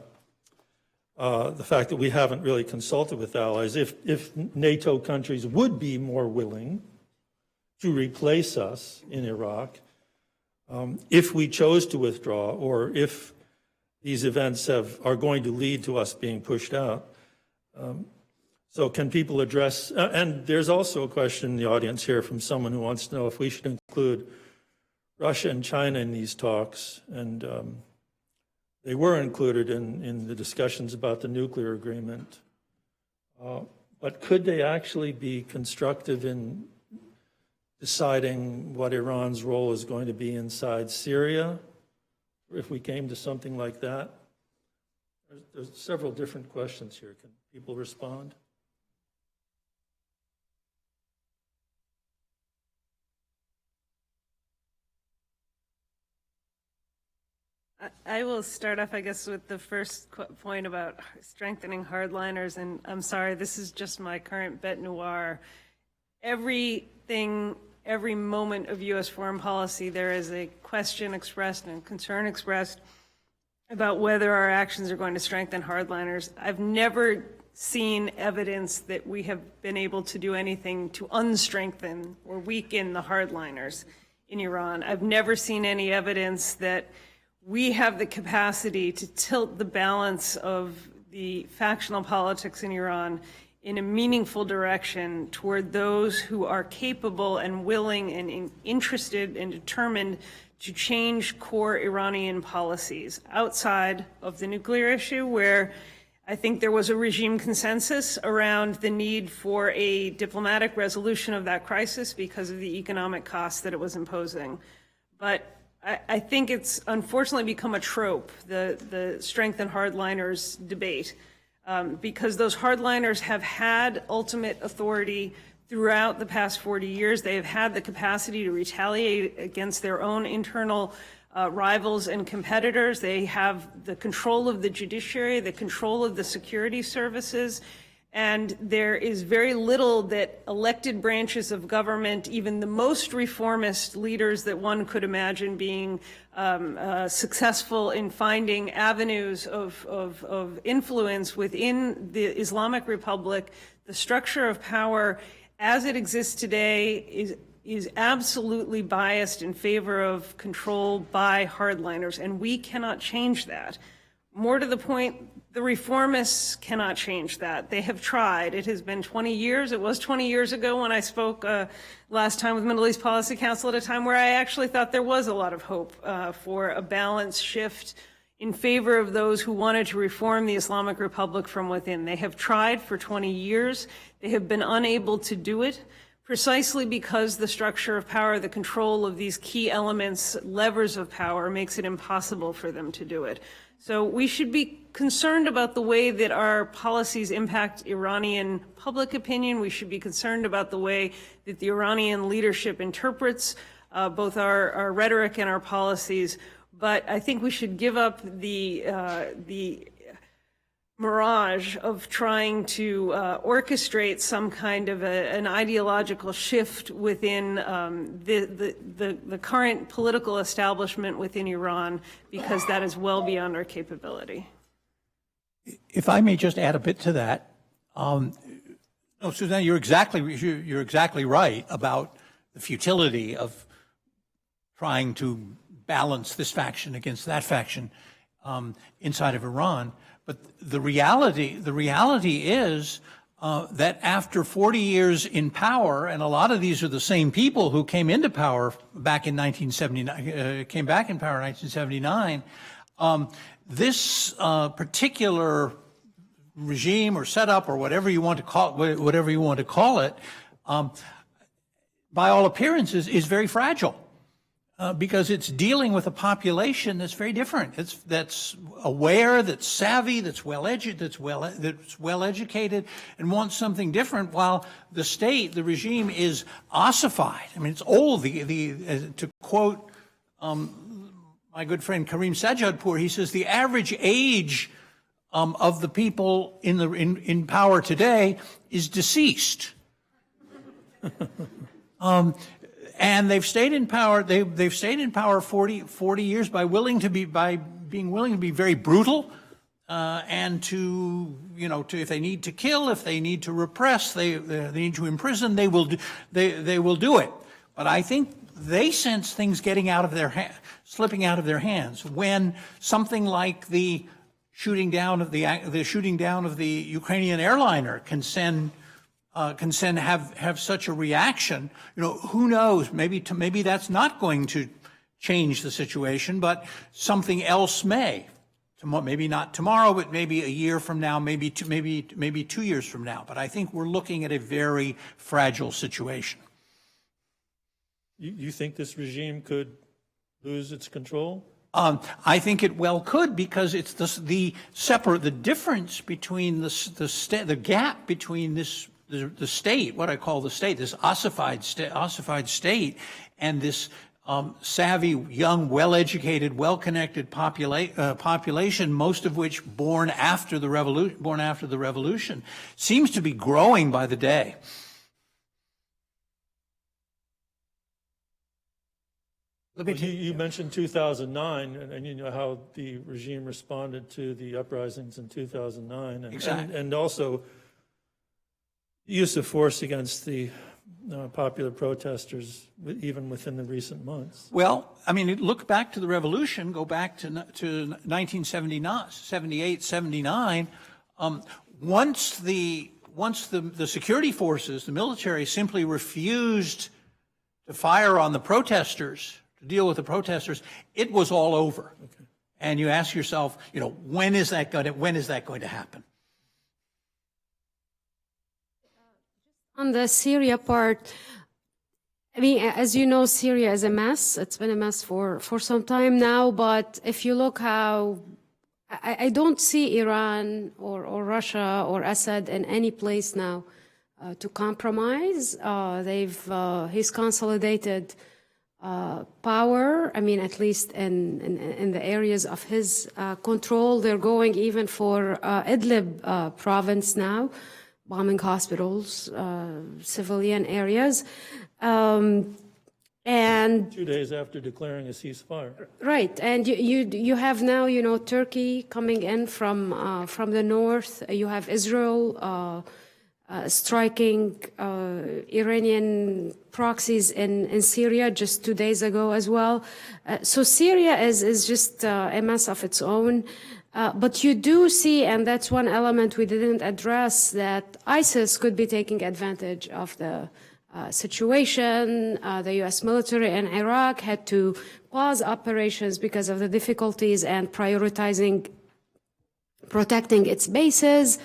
fact that we haven't really consulted with allies, if NATO countries would be more willing to replace us in Iraq, if we chose to withdraw, or if these events are going to lead to us being pushed out. So can people address, and there's also a question in the audience here from someone who wants to know if we should include Russia and China in these talks, and they were included in the discussions about the nuclear agreement. But could they actually be constructive in deciding what Iran's role is going to be inside Syria, if we came to something like that? There's several different questions here. Can people respond? I will start off, I guess, with the first point about strengthening hardliners. And I'm sorry, this is just my current bête noire. Everything, every moment of U.S. foreign policy, there is a question expressed and concern expressed about whether our actions are going to strengthen hardliners. I've never seen evidence that we have been able to do anything to unstrengthen or weaken the hardliners in Iran. I've never seen any evidence that we have the capacity to tilt the balance of the factional politics in Iran in a meaningful direction toward those who are capable and willing and interested and determined to change core Iranian policies outside of the nuclear issue, where I think there was a regime consensus around the need for a diplomatic resolution of that crisis because of the economic costs that it was imposing. But I think it's unfortunately become a trope, the strength and hardliners debate, because those hardliners have had ultimate authority throughout the past 40 years. They have had the capacity to retaliate against their own internal rivals and competitors. They have the control of the judiciary, the control of the security services, and there is very little that elected branches of government, even the most reformist leaders that one could imagine being successful in finding avenues of influence within the Islamic Republic, the structure of power as it exists today is absolutely biased in favor of control by hardliners, and we cannot change that. More to the point, the reformists cannot change that. They have tried. It has been 20 years. It was 20 years ago when I spoke last time with Middle East Policy Council, at a time where I actually thought there was a lot of hope for a balanced shift in favor of those who wanted to reform the Islamic Republic from within. They have tried for 20 years. They have been unable to do it, precisely because the structure of power, the control of these key elements, levers of power, makes it impossible for them to do it. So we should be concerned about the way that our policies impact Iranian public opinion. We should be concerned about the way that the Iranian leadership interprets both our rhetoric and our policies. But I think we should give up the mirage of trying to orchestrate some kind of an ideological shift within the current political establishment within Iran, because that is well beyond our capability. If I may just add a bit to that, no, Suzanne, you're exactly right about the futility of trying to balance this faction against that faction inside of Iran. But the reality is that after 40 years in power, and a lot of these are the same people who came into power back in 1979, came back in power in 1979, this particular regime or setup or whatever you want to call it, by all appearances, is very fragile. Because it's dealing with a population that's very different. That's aware, that's savvy, that's well educated, and wants something different. While the state, the regime, is ossified. I mean, it's old. To quote my good friend Karim Sajjadpour, he says the average age of the people in power today is deceased. And they've stayed in power. They've stayed in power 40 years by being willing to be very brutal, and to if they need to kill, if they need to repress, they need to imprison, they will do it. But I think they sense things getting out of slipping out of their hands when something like the shooting down of the Ukrainian airliner can have such a reaction. Who knows? Maybe that's not going to change the situation, but something else may. Maybe not tomorrow, but maybe a year from now, maybe 2 years from now. But I think we're looking at a very fragile situation. You think this regime could lose its control? I think it well could, because it's the difference between the gap between the state, what I call the state, this ossified state, and this savvy, young, well-educated, well-connected population, most of which born after the revolution, seems to be growing by the day. You mentioned 2009, and you know how the regime responded to the uprisings in 2009, Exactly. and also use of force against the popular protesters, even within the recent months. Well, I mean, look back to the revolution, go back to 1979, 78, 79. Once the security forces, the military, simply refused to fire on the protesters, to deal with the protesters, it was all over. Okay. And you ask yourself, when is that going to happen? On the Syria part, I mean, as you know, Syria is a mess. It's been a mess for some time now. But if you look how, I don't see Iran or Russia or Assad in any place now to compromise. He's consolidated power. I mean, at least in the areas of his control. They're going even for Idlib province now, bombing hospitals, civilian areas. And 2 days after declaring a ceasefire. Right, and you have now, Turkey coming in from the north. You have Israel striking Iranian proxies in Syria just 2 days ago as well. So Syria is just a mess of its own. But you do see, and that's one element we didn't address, that ISIS could be taking advantage of the situation. The U.S. military in Iraq had to pause operations because of the difficulties and prioritizing protecting its bases.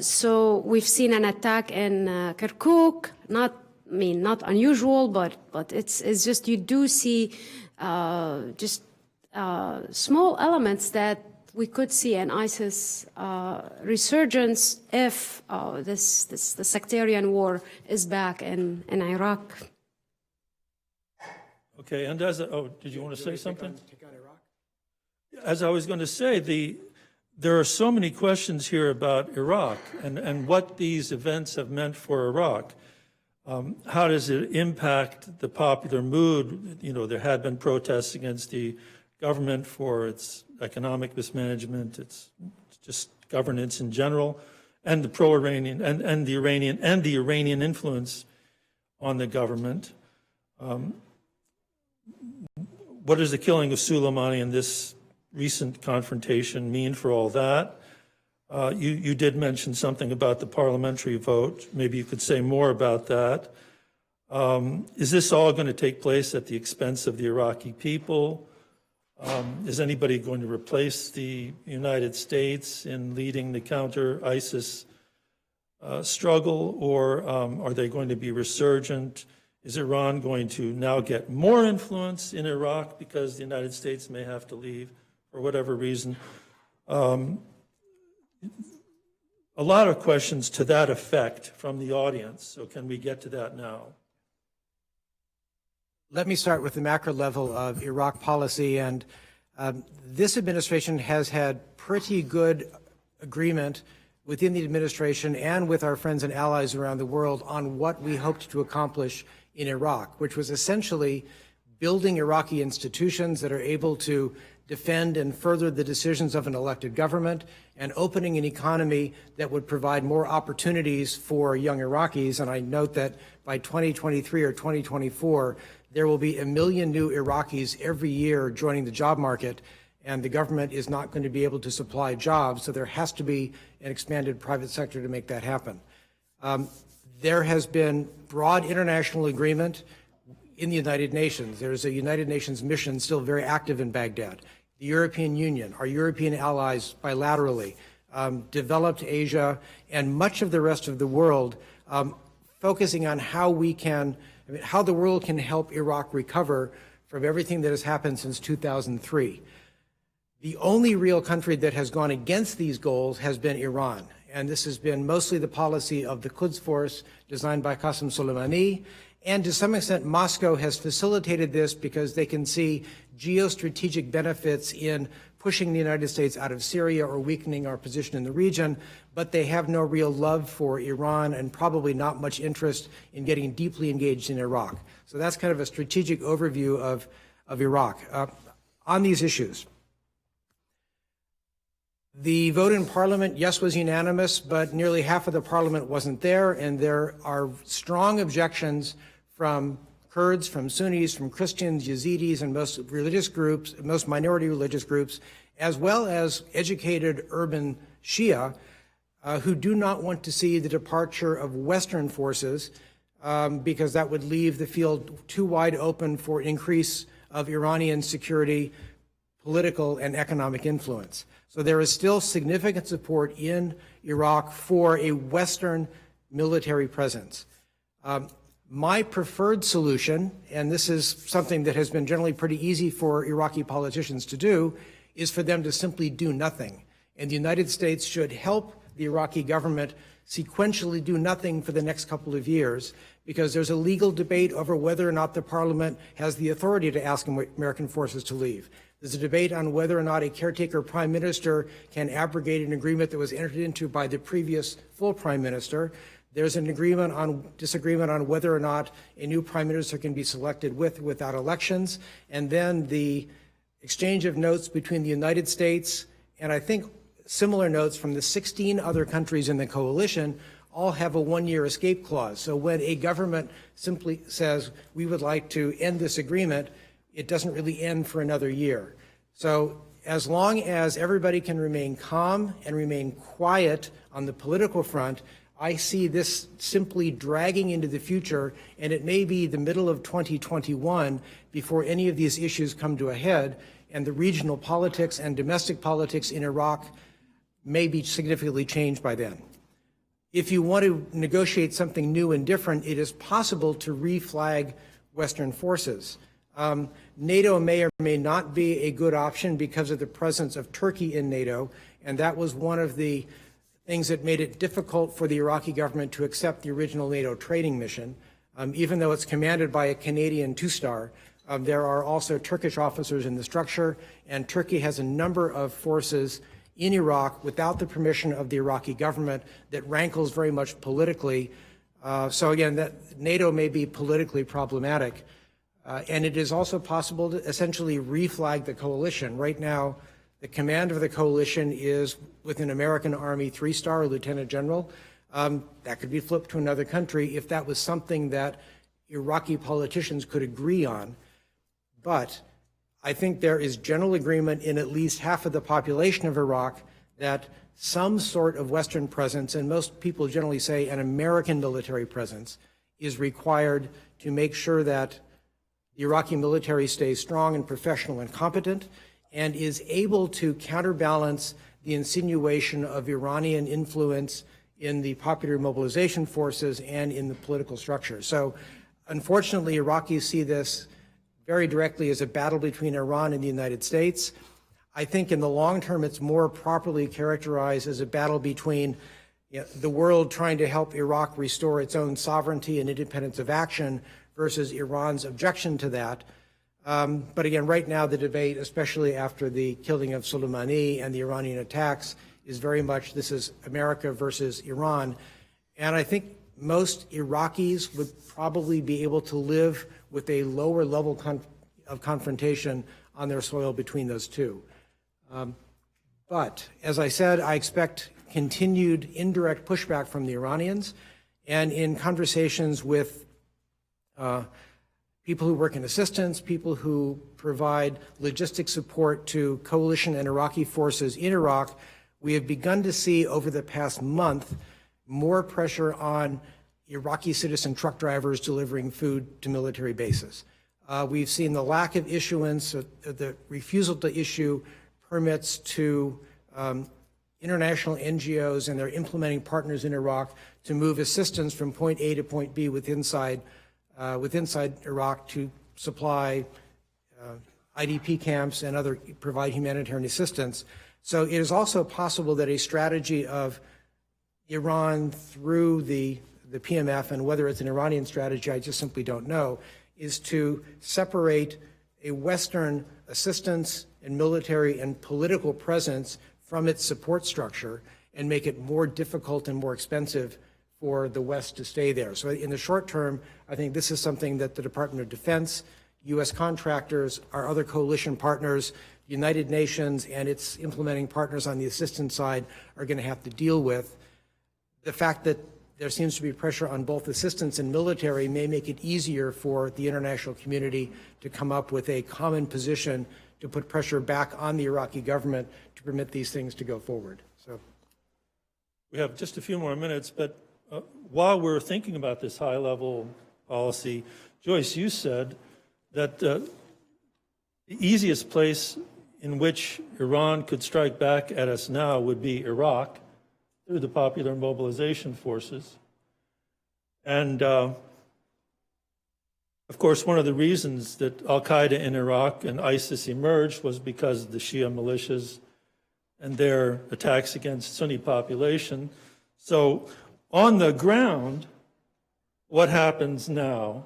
So we've seen an attack in Kirkuk, not unusual, but it's just, you do see just small elements that we could see an ISIS resurgence if the sectarian war is back in Iraq. Okay, and did you want to say something? As I was going to say, there are so many questions here about Iraq and what these events have meant for Iraq. How does it impact the popular mood? You know, there had been protests against the government for its economic mismanagement, its just governance in general, and the pro-Iranian and the Iranian influence on the government. What does the killing of Soleimani and this recent confrontation mean for all that? You did mention something about the parliamentary vote. Maybe you could say more about that. Is this all going to take place at the expense of the Iraqi people? Is anybody going to replace the United States in leading the counter-ISIS struggle, or are they going to be resurgent? Is Iran going to now get more influence in Iraq because the United States may have to leave for whatever reason? A lot of questions to that effect from the audience, so can we get to that now? Let me start with the macro level of Iraq policy. And this administration has had pretty good agreement within the administration and with our friends and allies around the world on what we hoped to accomplish in Iraq, which was essentially building Iraqi institutions that are able to defend and further the decisions of an elected government, and opening an economy that would provide more opportunities for young Iraqis. And I note that by 2023 or 2024, there will be 1 million new Iraqis every year joining the job market, and the government is not going to be able to supply jobs, so there has to be an expanded private sector to make that happen. There has been broad international agreement in the United Nations. There's a United Nations mission still very active in Baghdad. The European Union, our European allies bilaterally, developed Asia, and much of the rest of the world, focusing on how the world can help Iraq recover from everything that has happened since 2003. The only real country that has gone against these goals has been Iran. And this has been mostly the policy of the Quds Force designed by Qasem Soleimani. And to some extent, Moscow has facilitated this because they can see geostrategic benefits in pushing the United States out of Syria or weakening our position in the region, but they have no real love for Iran and probably not much interest in getting deeply engaged in Iraq. So that's kind of a strategic overview of Iraq. On these issues, the vote in Parliament, yes, was unanimous, but nearly half of the Parliament wasn't there, and there are strong objections from Kurds, from Sunnis, from Christians, Yazidis, and most religious groups, most minority religious groups, as well as educated urban Shia, who do not want to see the departure of Western forces because that would leave the field too wide open for increase of Iranian security, political, and economic influence. So there is still significant support in Iraq for a Western military presence. My preferred solution, and this is something that has been generally pretty easy for Iraqi politicians to do, is for them to simply do nothing. And the United States should help the Iraqi government sequentially do nothing for the next couple of years, because there's a legal debate over whether or not the parliament has the authority to ask American forces to leave. There's a debate on whether or not a caretaker prime minister can abrogate an agreement that was entered into by the previous full prime minister. There's an disagreement on whether or not a new prime minister can be selected with or without elections. And then the exchange of notes between the United States and I think similar notes from the 16 other countries in the coalition all have a one-year escape clause. So when a government simply says, we would like to end this agreement, it doesn't really end for another year. So as long as everybody can remain calm and remain quiet on the political front, I see this simply dragging into the future, and it may be the middle of 2021 before any of these issues come to a head, and the regional politics and domestic politics in Iraq may be significantly changed by then. If you want to negotiate something new and different, it is possible to reflag Western forces. NATO may or may not be a good option because of the presence of Turkey in NATO, and that was one of the things that made it difficult for the Iraqi government to accept the original NATO training mission. Even though it's commanded by a Canadian two-star, there are also Turkish officers in the structure, and Turkey has a number of forces in Iraq without the permission of the Iraqi government that rankles very much politically. So again, that NATO may be politically problematic. And it is also possible to essentially reflag the coalition. Right now, the command of the coalition is with an American Army 3-star lieutenant general. That could be flipped to another country if that was something that Iraqi politicians could agree on. But I think there is general agreement in at least half of the population of Iraq that some sort of Western presence, and most people generally say an American military presence, is required to make sure that the Iraqi military stays strong and professional and competent and is able to counterbalance the insinuation of Iranian influence in the popular mobilization forces and in the political structure. So unfortunately, Iraqis see this very directly as a battle between Iran and the United States. I think in the long term, it's more properly characterized as a battle between the world trying to help Iraq restore its own sovereignty and independence of action versus Iran's objection to that. But again, right now, the debate, especially after the killing of Soleimani and the Iranian attacks, is very much this is America versus Iran. And I think most Iraqis would probably be able to live with a lower level of confrontation on their soil between those two. But as I said, I expect continued indirect pushback from the Iranians. And in conversations with people who work in assistance, people who provide logistic support to coalition and Iraqi forces in Iraq, we have begun to see over the past month more pressure on Iraqi citizen truck drivers delivering food to military bases. We've seen the lack of issuance, the refusal to issue permits to international NGOs and their implementing partners in Iraq to move assistance from point A to point B within Iraq to supply IDP camps and provide humanitarian assistance. So it is also possible that a strategy of Iran through the PMF, and whether it's an Iranian strategy, I just simply don't know, is to separate a Western assistance and military and political presence from its support structure and make it more difficult and more expensive for the West to stay there. So in the short term, I think this is something that the Department of Defense, U.S. contractors, our other coalition partners, the United Nations and its implementing partners on the assistance side are going to have to deal with. The fact that there seems to be pressure on both assistance and military may make it easier for the international community to come up with a common position to put pressure back on the Iraqi government to permit these things to go forward. So We have just a few more minutes, but while we're thinking about this high-level policy, Joyce, you said that the easiest place in which Iran could strike back at us now would be Iraq through the popular mobilization forces. And of course, one of the reasons that al-Qaeda in Iraq and ISIS emerged was because of the Shia militias and their attacks against Sunni population. So on the ground, what happens now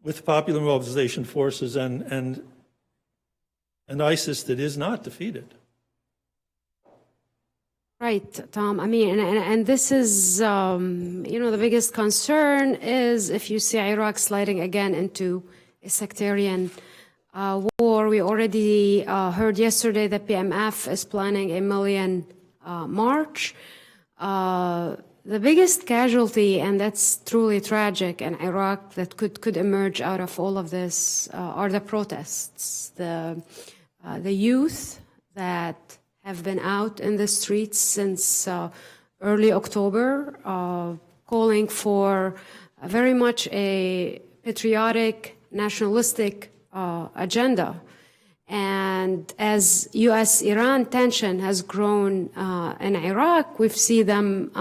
with popular mobilization forces and ISIS that is not defeated? Right, Tom. I mean, and this is, the biggest concern is if you see Iraq sliding again into a sectarian war. We already heard yesterday that PMF is planning a million march. The biggest casualty, and that's truly tragic in Iraq, that could emerge out of all of this are the protests, the youth that have been out in the streets since early October, calling for very much a patriotic, nationalistic agenda. And as U.S.-Iran tension has grown in Iraq, we've seen them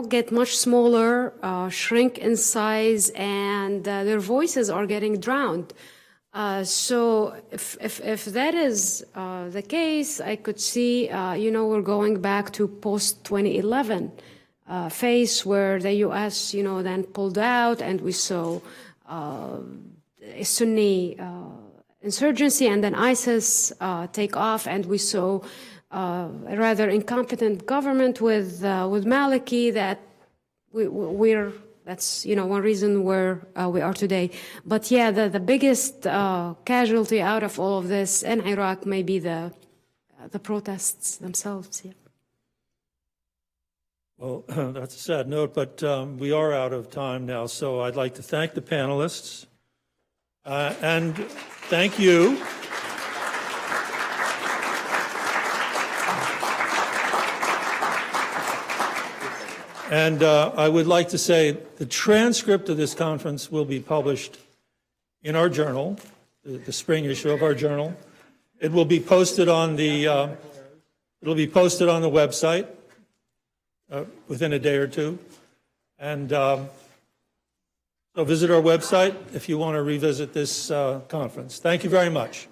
get much smaller, shrink in size, and their voices are getting drowned. So if that is the case, I could see, we're going back to post-2011 phase where the U.S., then pulled out, and we saw a Sunni insurgency, and then ISIS take off, and we saw a rather incompetent government with Maliki that that's one reason where we are today. But yeah, the biggest casualty out of all of this in Iraq may be the protests themselves. Yeah. Well, that's a sad note, but we are out of time now, so I'd like to thank the panelists and thank you. And I would like to say the transcript of this conference will be published in our journal, the spring issue of our journal. It will be posted on the website within a day or two. And so visit our website if you want to revisit this conference. Thank you very much.